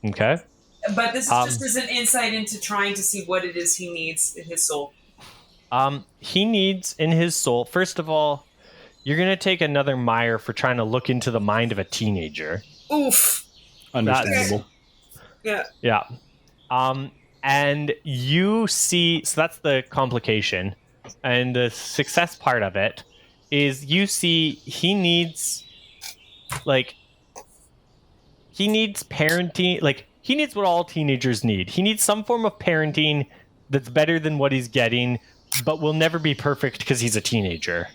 Okay.
But this is just as an insight into trying to see what it is he needs in his soul.
He needs in his soul, first of all, you're going to take another mire for trying to look into the mind of a teenager.
Oof.
Understandable.
Yeah.
Yeah. And you see, so that's the complication. And the success part of it is you see he needs parenting, like he needs what all teenagers need. He needs some form of parenting that's better than what he's getting, but will never be perfect because he's a teenager.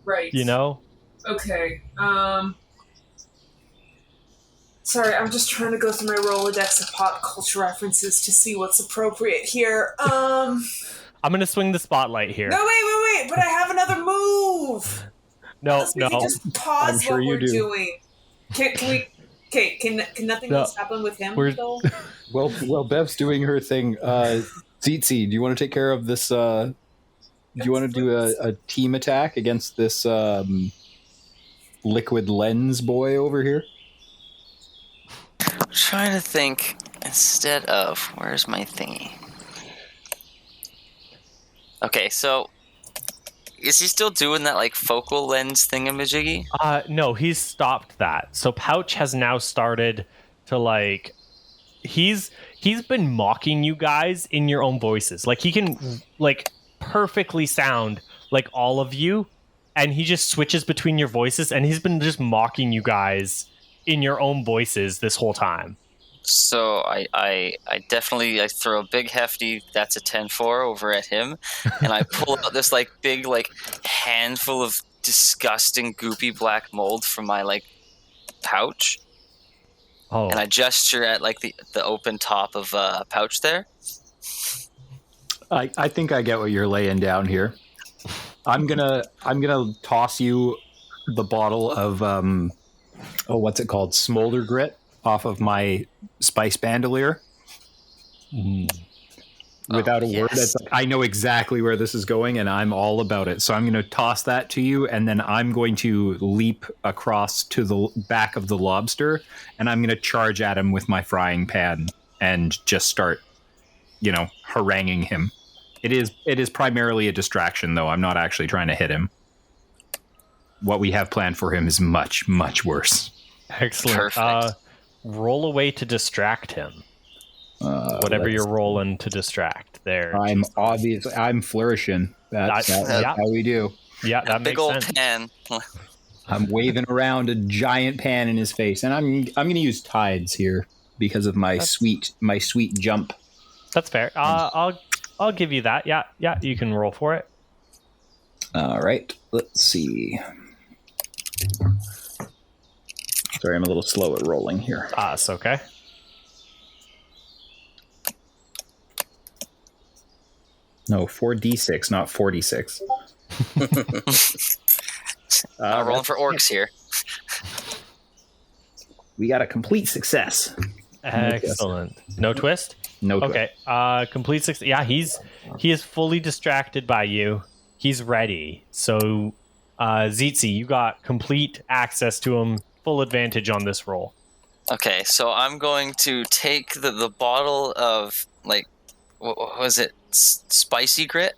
Right.
You know?
Okay. Sorry, I'm just trying to go through my Rolodex of pop culture references to see what's appropriate here.
I'm going to swing the spotlight here.
No, wait, but I have another move!
No.
We can just pause
I'm sure
what
you
we're
do.
doing. Can we... Okay, can nothing else happen with him, though?
Well, Bev's doing her thing. Tzitzi, do you want to take care of this? Do you want to do a team attack against this liquid lens boy over here?
I'm trying to think instead of... Where's my thingy? Okay, so... Is he still doing that, like, focal lens thingamajiggy?
No, he's stopped that. So Pouch has now started to, like... He's been mocking you guys in your own voices. Like, he can, like, perfectly sound like all of you, and he just switches between your voices, and he's been just mocking you guys in your own voices this whole time.
So I definitely throw a big hefty, that's a 10-4 over at him, and I pull out this like big like handful of disgusting goopy black mold from my like pouch.
Oh.
And I gesture at like the open top of Pouch there.
I think I get what you're laying down here. I'm gonna toss you the bottle of what's it called? Smolder Grit off of my spice bandolier. Without a word, it's like, I know exactly where this is going, and I'm all about it. So I'm going to toss that to you, and then I'm going to leap across to the back of the lobster, and I'm going to charge at him with my frying pan and just start, haranguing him. It is primarily a distraction, though. I'm not actually trying to hit him. What we have planned for him is much, much worse.
Excellent.
Perfect.
Roll away to distract him. Whatever you're rolling to distract there.
I'm flourishing. That's how we do.
Yeah, that
big
makes
old
sense.
pan.
I'm waving around a giant pan in his face, and I'm going to use tides here because of my sweet jump.
That's fair. I'll give you that. Yeah, you can roll for it.
All right, let's see. Sorry, I'm a little slow at rolling here.
It's okay.
No, 4d6, not 46.
Rolling for orcs here.
We got a complete success.
Excellent. No twist?
No.
Okay. Complete 6. Yeah, he is fully distracted by you. He's ready. So, Tzitzi, you got complete access to him. Full advantage on this roll.
Okay, so I'm going to take the bottle of, like, what was it? Spicy grit?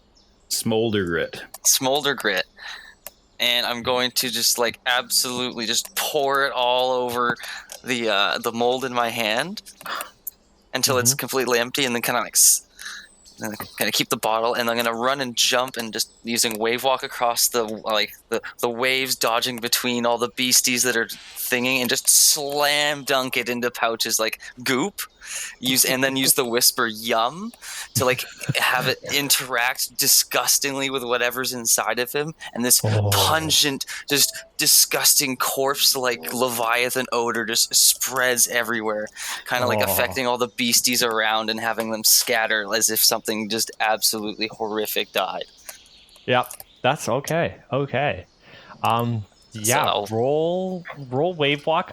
Smolder grit.
Smolder grit. And I'm going to just, like, absolutely just pour it all over the mold in my hand until it's completely empty, and then kind of like keep the bottle, and I'm gonna run and jump and just using wave walk across the waves, dodging between all the beasties that are thinging, and just slam dunk it into pouches like goop. And then use the whisper yum to like have it interact disgustingly with whatever's inside of him, and this pungent, just disgusting corpse like Leviathan odor just spreads everywhere, kind of like affecting all the beasties around and having them scatter as if something just absolutely horrific died.
Yep, that's okay. Okay. Yeah,
So-
roll wave walk.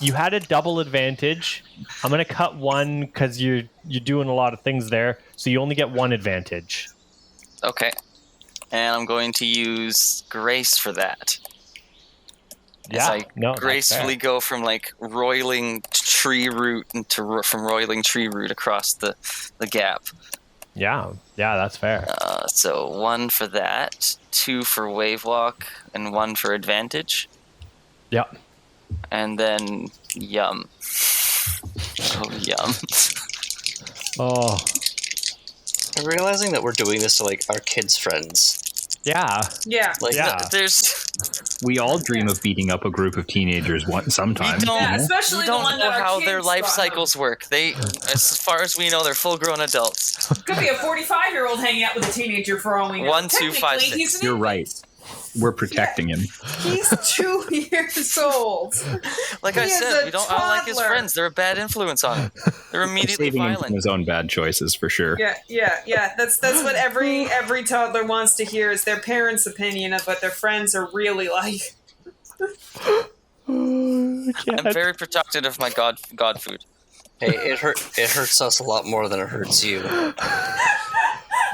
You had a double advantage. I'm gonna cut one because you're doing a lot of things there, so you only get one advantage.
Okay. And I'm going to use grace for that.
Yeah,
As I
that's
gracefully
fair.
go from like roiling tree root from roiling tree root across the gap.
Yeah, that's fair.
So 1 for that, 2 for wave walk, and 1 for advantage.
Yep.
And then yum. Oh, yum.
Oh,
I'm realizing that we're doing this to like our kids' friends.
yeah.
Yeah.
Like,
Yeah.
there's...
We all dream of beating up a group of teenagers sometime.
We don't,
Yeah,
you know?
especially
we
the
don't
one
know
that our
how
kids
their life
brought
cycles work. They, as far as we know, they're full-grown adults.
home. Could be a 45-year-old hanging out with a teenager for all we know.
1, 2, 5,
Technically,
6.
he's an
You're
infant.
right. We're protecting him.
He's 2 years old.
Like
He
I
is
said,
a
we don't like his
toddler.
friends. They're a bad influence on him. They're
I'm
immediately
saving him from
violent.
his own bad choices for sure.
Yeah. That's what every toddler wants to hear is their parents' opinion of what their friends are really like.
I'm very protective of my god food.
Hey, it hurts us a lot more than it hurts you.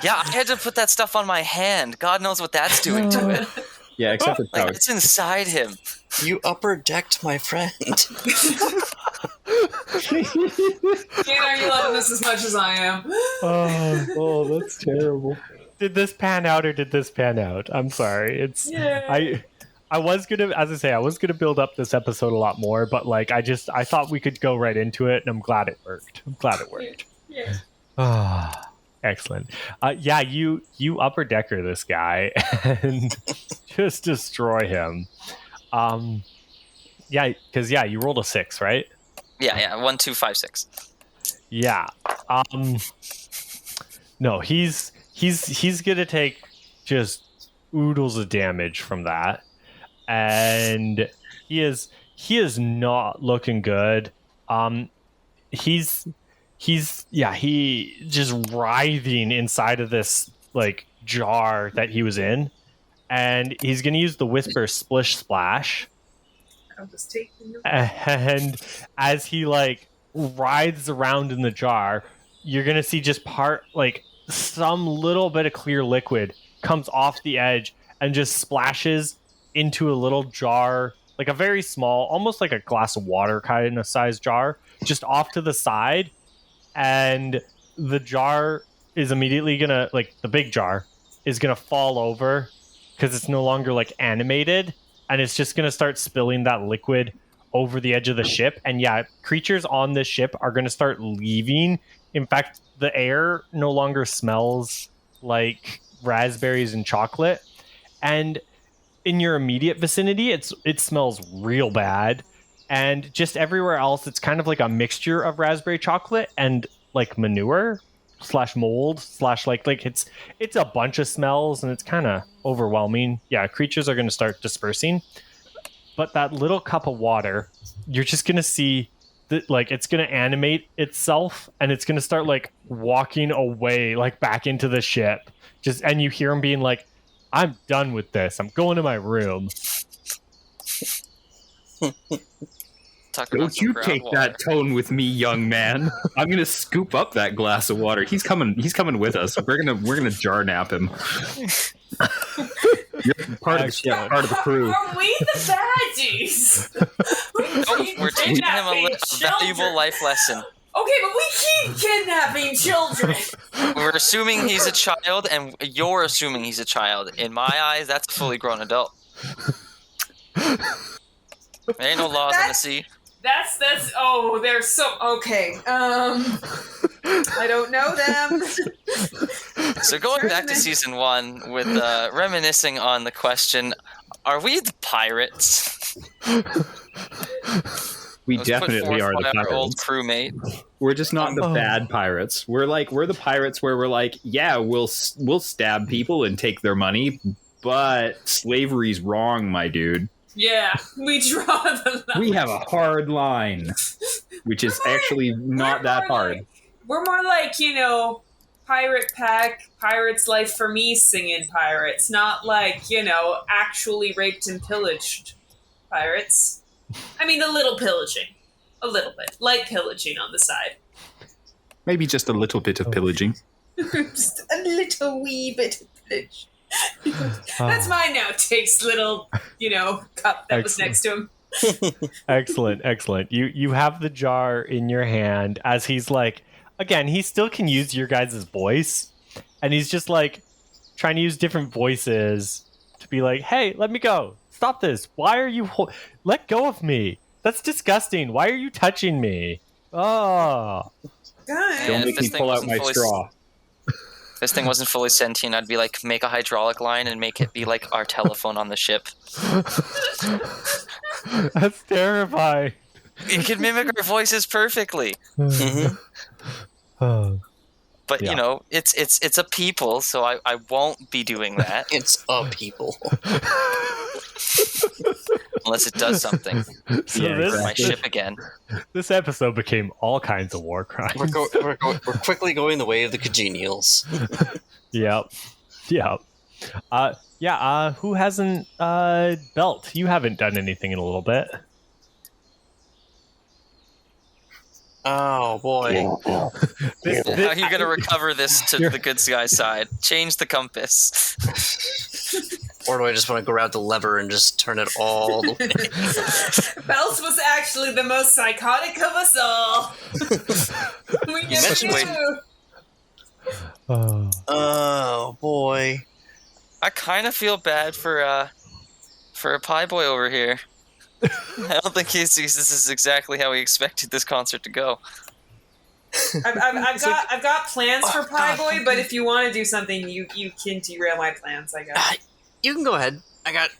Yeah, I had to put that stuff on my hand. God knows what that's doing to it.
Yeah, except for
Like,
Pouch.
it's inside him.
You upper decked my friend.
Are you loving this as much as I am?
Oh, that's terrible. Did this pan out or did this pan out? I'm sorry. I was gonna, as I say, I was gonna build up this episode a lot more, but like I thought we could go right into it, and I'm glad it worked.
Yeah.
Ah, excellent. Yeah, you upper decker this guy and just destroy him. Yeah, because you rolled a 6, right?
Yeah. 1, 2, 5, 6.
Yeah. No, he's gonna take just oodles of damage from that, and he is not looking good. He's just writhing inside of this like jar that he was in, and he's gonna use the whisper splish splash.
I'm just taking your...
And as he like writhes around in the jar, you're gonna see just some little bit of clear liquid comes off the edge and just splashes into a little jar, like a very small, almost like a glass of water kind of size jar, just off to the side. And the jar is immediately gonna, like the big jar is gonna fall over because it's no longer like animated, and it's just gonna start spilling that liquid over the edge of the ship. And yeah, creatures on this ship are gonna start leaving. In fact, the air no longer smells like raspberries and chocolate, and in your immediate vicinity it smells real bad, and just everywhere else it's kind of like a mixture of raspberry chocolate and like manure / mold / like it's a bunch of smells, and it's kind of overwhelming. Yeah, creatures are going to start dispersing, but that little cup of water, you're just going to see that like it's going to animate itself, and it's going to start like walking away like back into the ship, and you hear him being like, I'm done with this, I'm going to my room.
talk about
Don't
some
you take
groundwater.
that tone with me, young man. I'm gonna scoop up that glass of water. He's coming with us. We're gonna jar nap him. You're part of the ship, part of the crew.
Are we the baddies?
Oh, we're teaching him a valuable life lesson.
Okay, but we keep kidnapping children.
We're assuming he's a child, and you're assuming he's a child. In my eyes, that's a fully grown adult. There ain't no laws on the sea.
That's oh, they're so okay. I don't know them.
So going back to season 1 with reminiscing on the question, are we the pirates?
We definitely are the
our old
pirates.
crewmate.
We're just not the bad pirates. We're the pirates where we're like, yeah, we'll stab people and take their money, but slavery's wrong, my dude.
Yeah, we draw the line.
We have a hard line, which is actually not that hard.
We're more like, Pirate Pack, Pirate's Life for Me singing pirates, not like, actually raped and pillaged pirates. I mean, a little pillaging. A little bit. Light pillaging on the side.
Maybe just a little bit of pillaging.
Just a little wee bit of pillage. That's mine now. Takes little, cup that was next to him.
Excellent. You have the jar in your hand as he's like, again, he still can use your guys' voice, and he's just like trying to use different voices to be like, hey, let me go. Stop this. Why are you... let go of me. That's disgusting. Why are you touching me? Oh.
God.
Don't make me pull out my straw.
If this thing wasn't fully sentient, I'd be like, make a hydraulic line and make it be like our telephone on the ship.
That's terrifying.
It could mimic our voices perfectly. But it's a people, so I won't be doing that.
It's a people.
Unless it does something.
So
My ship again.
This episode became all kinds of war crimes.
We're quickly going the way of the congenials.
Yep. Who hasn't Belt? You haven't done anything in a little bit.
Oh boy.
How are you going to recover this to the good guy's side? Change the compass.
Or do I just want to grab the lever and just turn it all the way?
Bells was actually the most psychotic of us all. We never knew.
Oh boy.
I kind of feel bad for a pie boy over here. I don't think this is exactly how he expected this concert to go.
I've got plans for Pie Boy, but if you want to do something, you can derail my plans, I guess.
You can go ahead. I got...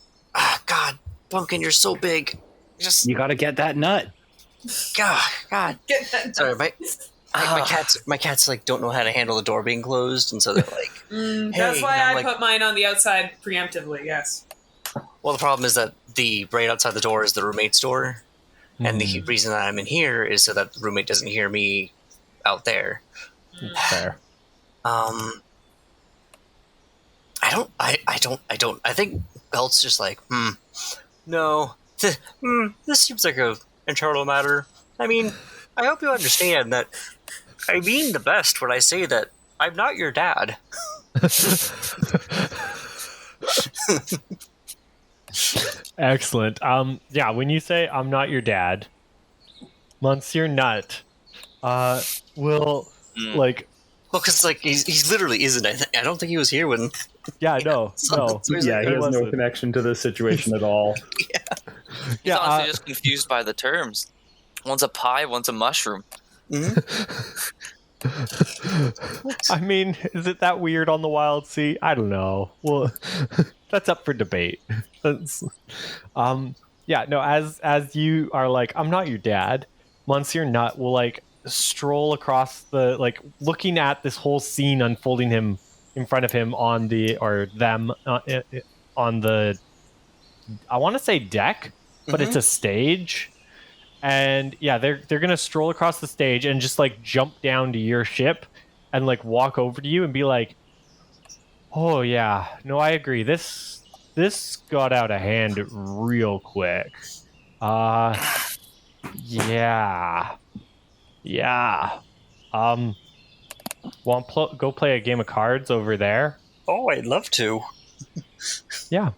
God, Pumpkin, you're so big.
You gotta get that nut.
God.
Get that
Sorry, my cats like don't know how to handle the door being closed, and so they're like...
That's why I
like,
put mine on the outside preemptively, yes.
Well, the problem is that the right outside the door is the roommate's door, and the reason that I'm in here is so that the roommate doesn't hear me out there.
Fair.
I think Belt's just like, no, this seems like a internal matter. I mean, I hope you understand that I mean the best when I say that I'm not your dad.
Excellent. When you say I'm not your dad, Monsieur Nut will like...
Well, because like he's literally isn't. I don't think he was here when...
Yeah, no.
He has no connection to this situation at all.
He's honestly just confused by the terms. One's a pie, one's a mushroom.
I mean, is it that weird on the Wildsea? I don't know. Well, that's up for debate. As you are like, I'm not your dad, Monsieur Nut will like stroll across the, like, looking at this whole scene unfolding him in front of him on the, or them on the, I want to say deck, but it's a stage. And yeah, they're gonna stroll across the stage and just like jump down to your ship and like walk over to you and be like, oh yeah, no, I agree. This got out of hand real quick. Yeah. Go play a game of cards over there?
Oh, I'd love to.
Yeah.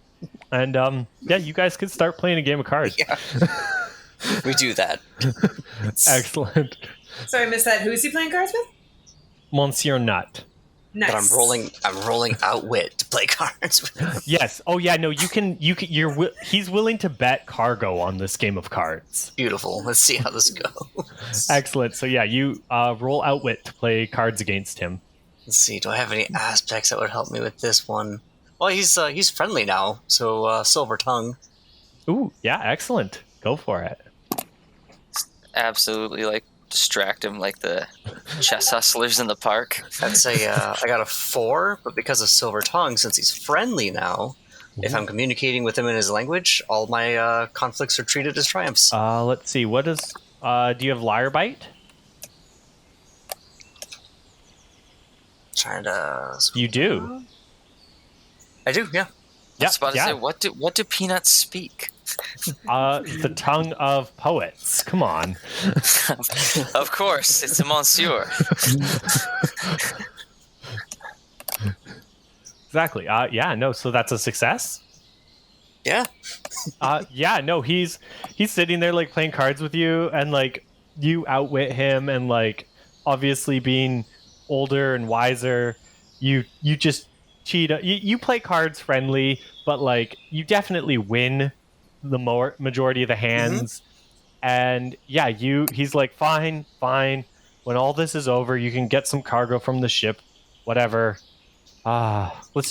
And you guys could start playing a game of cards.
Yeah. We do that.
Excellent.
Sorry, I missed that. Who is he playing cards with?
Monsieur Nut.
Nice.
But I'm rolling outwit to play cards with.
Yes. Oh yeah. No, he's willing to bet cargo on this game of cards.
Beautiful. Let's see how this goes.
Excellent. So yeah, you roll outwit to play cards against him.
Let's see. Do I have any aspects that would help me with this one? Well, he's friendly now, so silver tongue.
Ooh, yeah, excellent. Go for it.
Absolutely, like distract him like the chess hustlers in the park.
That's I got a 4, but because of silver tongue, since he's friendly now, if I'm communicating with him in his language, all my conflicts are treated as triumphs.
Let's see. What is? Do you have liar bite?
Trying to.
You do.
I do, yeah.
I was about to say, what do peanuts speak?
The tongue of poets. Come on.
Of course, it's a monsieur.
Exactly. So that's a success.
Yeah.
He's sitting there like playing cards with you, and like you outwit him, and like obviously being older and wiser, you just cheat. You play cards friendly, but like you definitely win the majority of the hands. And he's like, fine, when all this is over, you can get some cargo from the ship, whatever. Let's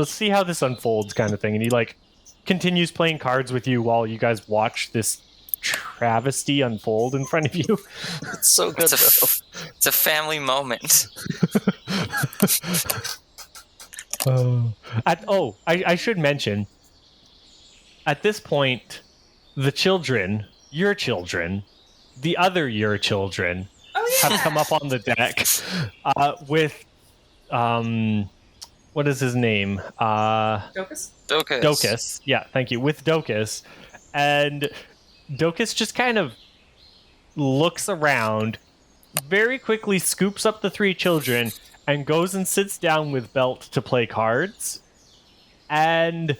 see how this unfolds, kind of thing. And he like continues playing cards with you while you guys watch this travesty unfold in front of you.
It's so good.
It's a family moment.
I should mention, at this point, your children, the other your children, have come up on the deck with, what is his name? Docus. Yeah, thank you. With Docus. And Docus just kind of looks around, very quickly scoops up the 3 children, and goes and sits down with Belt to play cards. And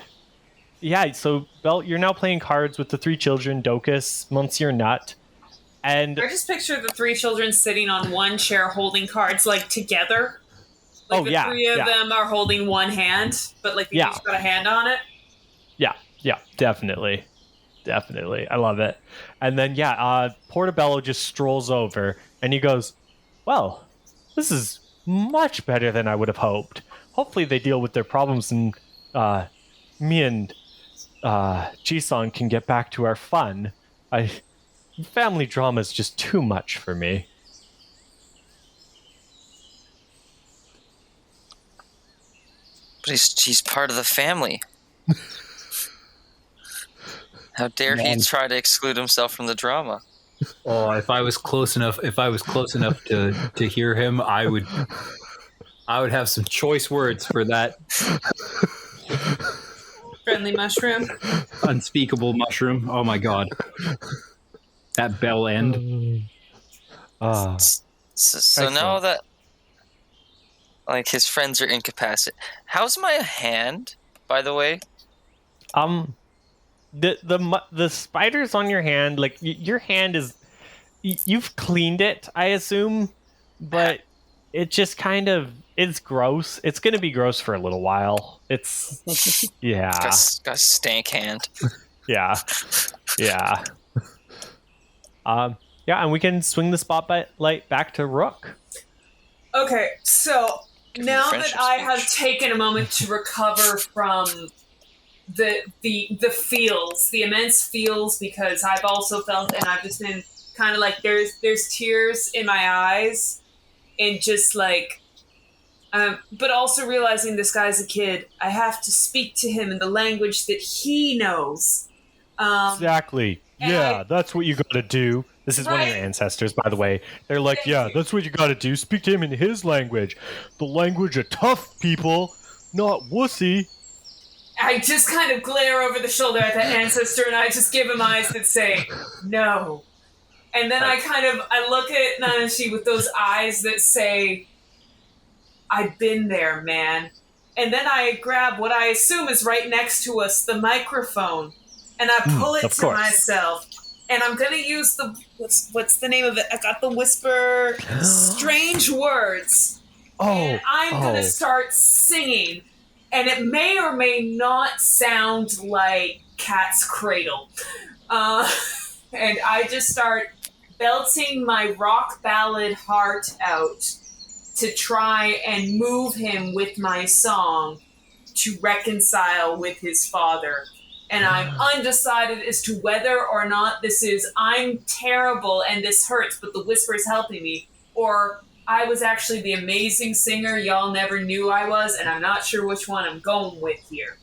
so Belt, you're now playing cards with the 3 children, Docus, Monsieur Nut, and
I just picture the 3 children sitting on one chair holding cards like together. Like the 3 of them are holding one hand, but like they each got a hand on it.
Yeah, definitely. I love it. And then Portobello just strolls over and he goes, "Well, this is much better than I would have hoped. Hopefully they deal with their problems and me and Jisan can get back to our fun. Family drama is just too much for me."
But he's part of the family. How dare he try to exclude himself from the drama?
Oh, if I was close enough to hear him, I would have some choice words for that.
Friendly mushroom.
Unspeakable mushroom. Oh my god. That bell end.
So now that like his friends are incapacitated, how's my hand, by the way?
The spiders on your hand, like your hand is, you've cleaned it, I assume, but it just kind of, it's gross. It's gonna be gross for a little while. It's got
a stank hand.
Yeah. And we can swing the spotlight back to Rook.
Okay, so now that I have taken a moment to recover from the feels, the immense feels, because I've also felt, and I've just been kind of like, there's tears in my eyes, and just like, but also realizing this guy's a kid, I have to speak to him in the language that he knows.
Exactly. Yeah, that's what you gotta do. This is one of your ancestors, by the way. They're like, that's what you gotta do. Speak to him in his language. The language of tough people, not wussy.
I just kind of glare over the shoulder at that ancestor, and I just give him eyes that say, no. And then I look at Nonashi with those eyes that say, I've been there, man. And then I grab what I assume is right next to us, the microphone, and I pull it to myself. And I'm going to use the... What's the name of it? I got the whisper... Strange words. And I'm going to start singing. And it may or may not sound like Cat's Cradle. And I just start belting my rock ballad heart out to try and move him with my song to reconcile with his father. And I'm undecided as to whether or not this is I'm terrible and this hurts, but the whisper is helping me, or I was actually the amazing singer y'all never knew I was, and I'm not sure which one I'm going with here.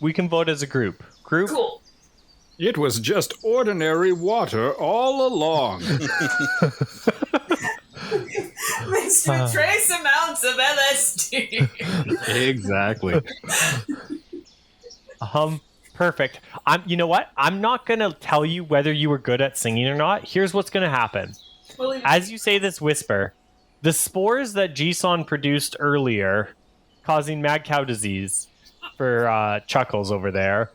We can vote as a group.
Cool.
It was just ordinary water all along.
Mixed with trace amounts of LSD.
Exactly.
Perfect. You know what? I'm not going to tell you whether you were good at singing or not. Here's what's going to happen. As you say this whisper, the spores that Jisan produced earlier, causing mad cow disease for Chuckles over there,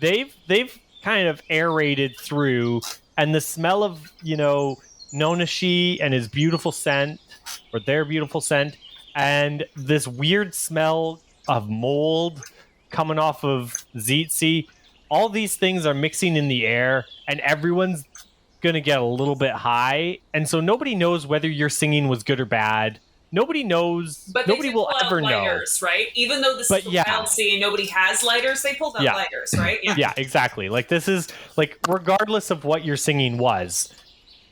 they've kind of aerated through, and the smell of, Nonashi and his beautiful scent, or their beautiful scent, and this weird smell of mold coming off of Tzitzi, all these things are mixing in the air, and everyone's going to get a little bit high, and so nobody knows whether your singing was good or bad. Nobody knows.
But
nobody will ever
lighters, know. Right? Even though this is Wildsea and nobody has lighters, they pulled out lighters, right?
Yeah, exactly. Like, this is, like, regardless of what your singing was,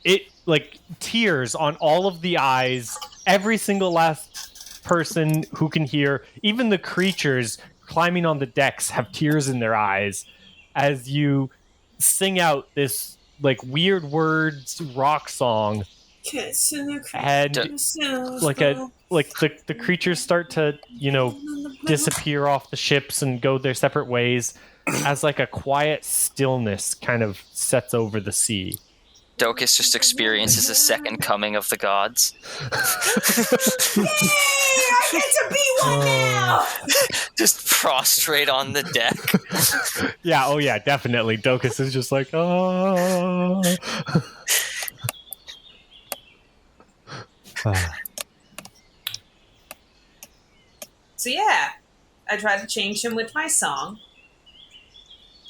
it, like, tears on all of the eyes, every single last person who can hear, even the creatures climbing on the decks have tears in their eyes as you sing out this, like, weird words rock song. And the creatures start to, disappear off the ships and go their separate ways as, like, a quiet stillness kind of sets over the sea.
Docus just experiences a second coming of the gods.
Yay! I get to be one now!
Just prostrate on the deck.
Yeah, definitely. Docus is just like, oh.
So yeah, I tried to change him with my song.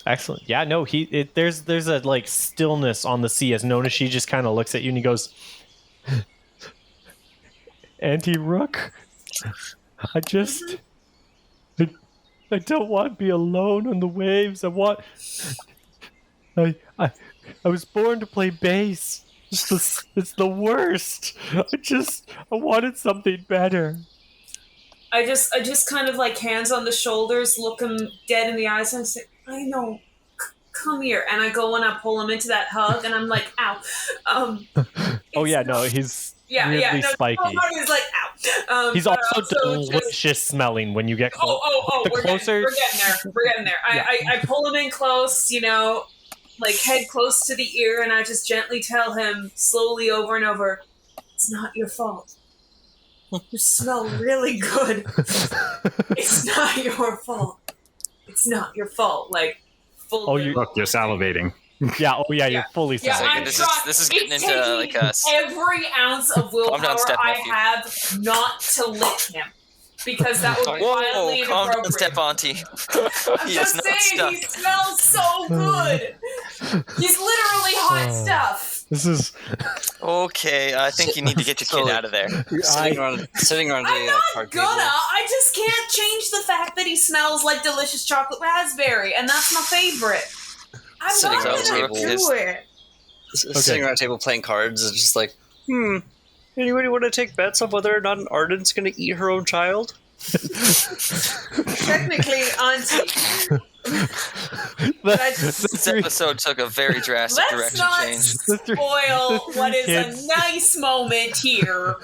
Excellent. Yeah, no, there's a, like, stillness on the sea as Nonashi just kind of looks at you and he goes, Auntie Rook, I don't want to be alone on the waves. I was born to play bass. It's the worst. I wanted something better.
I just kind of, like, hands on the shoulders, look him dead in the eyes and say, I know, come here. And I go and I pull him into that hug and I'm like, ow.
He's weirdly spiky.
He's like, ow.
He's also delicious smelling when you get close.
We're getting there. I pull him in close, like, head close to the ear, and I just gently tell him slowly over and over, it's not your fault. You smell really good. It's not your fault. It's not your fault. Like, fully.
Look, you're salivating.
Yeah, you're fully salivating.
This is getting into, like, a...
every ounce of willpower I have not to lick him. Because that would be wildly inappropriate.
Calm down, Step Auntie.
I'm just saying, he smells so good. He's literally hot stuff.
This is...
Okay, I think you need to get your kid out of there.
Sitting around
I'm not gonna. I just can't change the fact that he smells like delicious chocolate raspberry, and that's my favorite. I'm not gonna do it.
Sitting around a table playing cards is just like, anybody want to take bets on whether or not an Arden's going to eat her own child?
Technically, Auntie.
This episode took a very drastic
Let's
direction
not
change.
spoil what is
kids.
a nice moment here.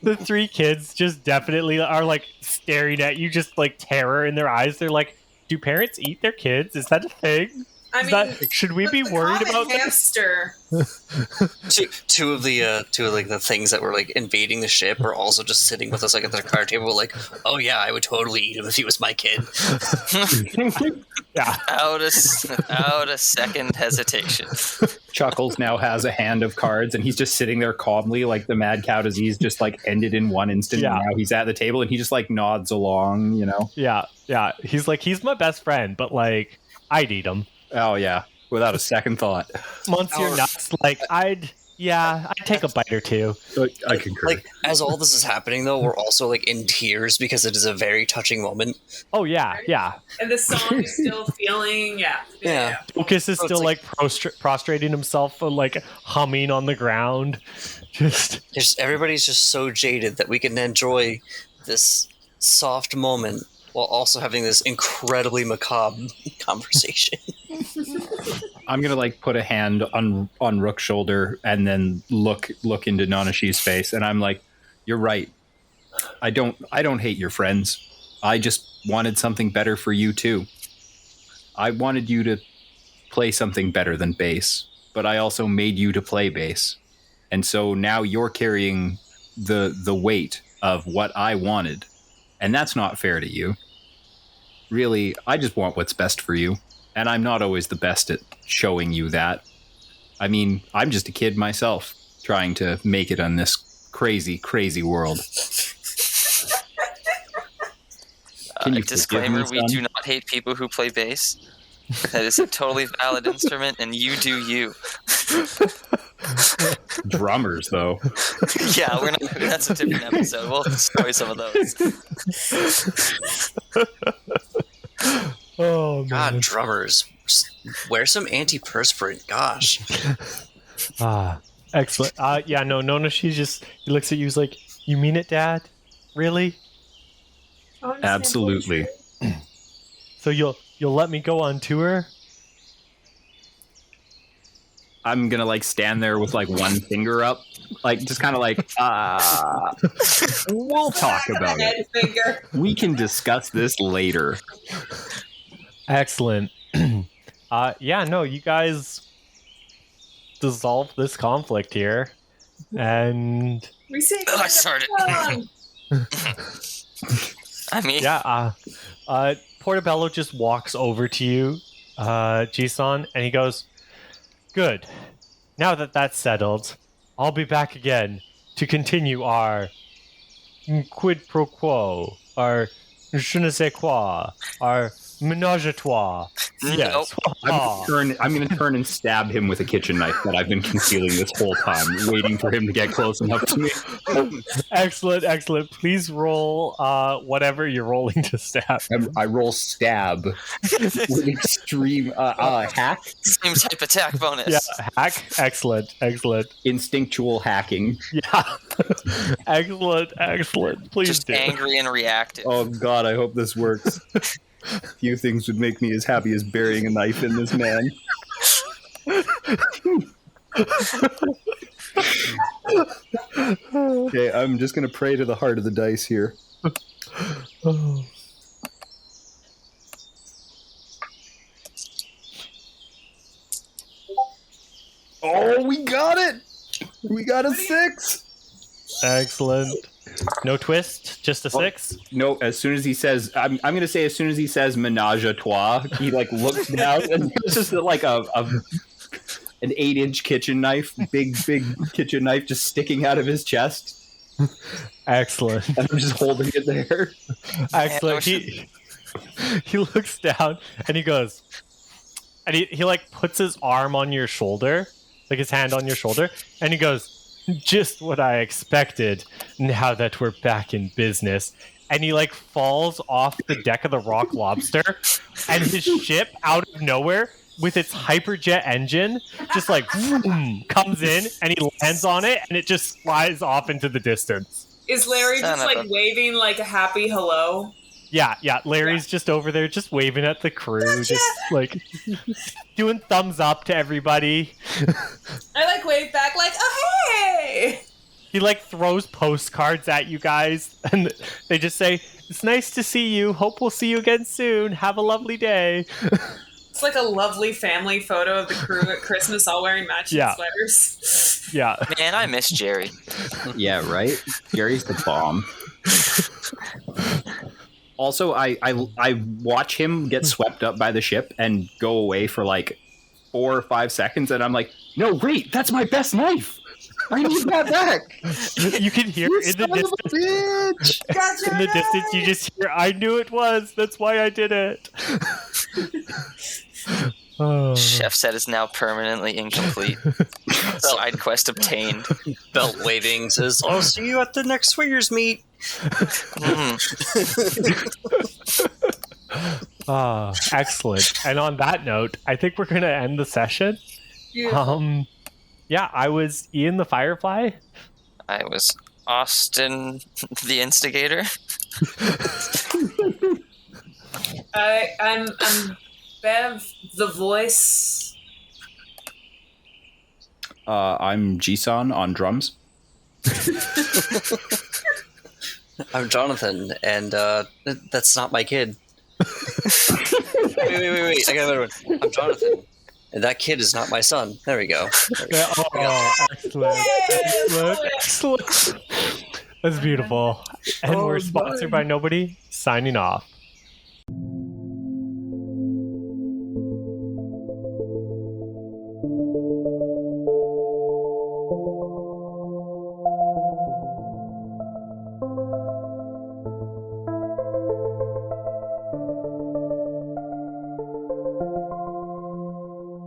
The three kids just definitely are like staring at you, just like terror in their eyes. They're like, "Do parents eat their kids? Is that a thing?
I
Is
mean,
that, should we be
the
worried
common
about that?"
hamster.
Two of the things that were like invading the ship are also just sitting with us like at the card table. Like, oh yeah, I would totally eat him if he was my kid.
Yeah,
Without a second hesitation.
Chuckles now has a hand of cards, and he's just sitting there calmly, like the mad cow disease just like ended in one instant.
Yeah.
And now he's at the table, and he just like nods along, you know.
yeah. He's like, he's my best friend, but like, I'd eat him.
Oh yeah, without a second thought.
Monsieur Nuts, like, I'd take a bite or two.
I concur.
Like, as all this is happening, though, we're also like in tears because it is a very touching moment.
Oh yeah.
And the song is still feeling,
Yeah.
Lucas is
So it's
still like prostrating himself, like humming on the ground.
Everybody's just so jaded that we can enjoy this soft moment while also having this incredibly macabre conversation.
I'm gonna like put a hand on Rook's shoulder and then look into Nonashi's face, and I'm like, "You're right. I don't hate your friends. I just wanted something better for you too. I wanted you to play something better than bass, but I also made you to play bass, and so now you're carrying the weight of what I wanted, and that's not fair to you. Really, I just want what's best for you. And I'm not always the best at showing you that. I mean, I'm just a kid myself, trying to make it on this crazy, crazy world." Can you
Disclaimer,
forgive me,
we
son?
do not hate people who play bass. That is a totally valid instrument, and you do you.
Drummers, though.
Yeah, that's a different episode. We'll destroy some of those.
Oh man.
God, drummers, wear some antiperspirant. Gosh.
Excellent. No, he looks at you, he's like, "You mean it, Dad? Really?
Absolutely.
So you'll let me go on tour?"
I'm gonna like stand there with like one finger up, like just kind of like, we'll talk about it.
Finger.
We can discuss this later.
Excellent. You guys dissolve this conflict here, and
We say
I started. I mean,
Portobello just walks over to you, Jisan, and he goes, "Good. Now that that's settled, I'll be back again to continue our quid pro quo, our je ne sais quoi, our ménage à trois." Yes.
I'm gonna turn and stab him with a kitchen knife that I've been concealing this whole time, waiting for him to get close enough to me.
Excellent. Please roll whatever you're rolling to stab.
I roll stab with extreme hack.
same type attack bonus.
Yeah, hack. Excellent.
Instinctual hacking.
Yeah. Excellent. Please
Just
do.
angry and reactive.
Oh God, I hope this works. Few things would make me as happy as burying a knife in this man. Okay, I'm just gonna pray to the heart of the dice here. Oh, we got it! We got a 6!
Excellent. No twist, just a 6.
No, as soon as he says, I'm going to say as soon as he says menage a trois, he like looks down and it's just like an 8-inch kitchen knife, big kitchen knife just sticking out of his chest.
Excellent.
And I'm just holding it there.
Excellent. He looks down and he goes, and he like puts his arm on your shoulder, like his hand on your shoulder, and he goes, "Just what I expected now that we're back in business." And he like falls off the deck of the Rock Lobster, and his ship out of nowhere with its hyperjet engine just like vroom, comes in, and he lands on it, and it just flies off into the distance.
Is Larry just like waving like a happy hello?
Yeah. Larry's just over there, just waving at the crew, just like doing thumbs up to everybody.
I like wave back, like, oh hey!
He like throws postcards at you guys, and they just say, "It's nice to see you. Hope we'll see you again soon. Have a lovely day."
It's like a lovely family photo of the crew at Christmas, all wearing matching sweaters.
Yeah.
Man, I miss Jerry.
Yeah, right? Jerry's the bomb. Also, I watch him get swept up by the ship and go away for like 4 or 5 seconds, and I'm like, no, wait, that's my best knife. I need that back.
You can hear in the distance. In the distance, you just hear, "I knew it was. That's why I did it."
Chef set is now permanently incomplete. Side quest obtained.
Belt waving says, "I'll see you at the next Swingers meet."
Excellent. And on that note, I think we're going to end the session. Yeah, I was Ian the Firefly.
I was Austin the Instigator.
I'm Bev the Voice.
I'm Jisan on drums.
I'm Jonathan, and that's not my kid. Wait. I got another one. I'm Jonathan, and that kid is not my son. There we go.
Excellent. That's beautiful. And we're sponsored by nobody. Signing off.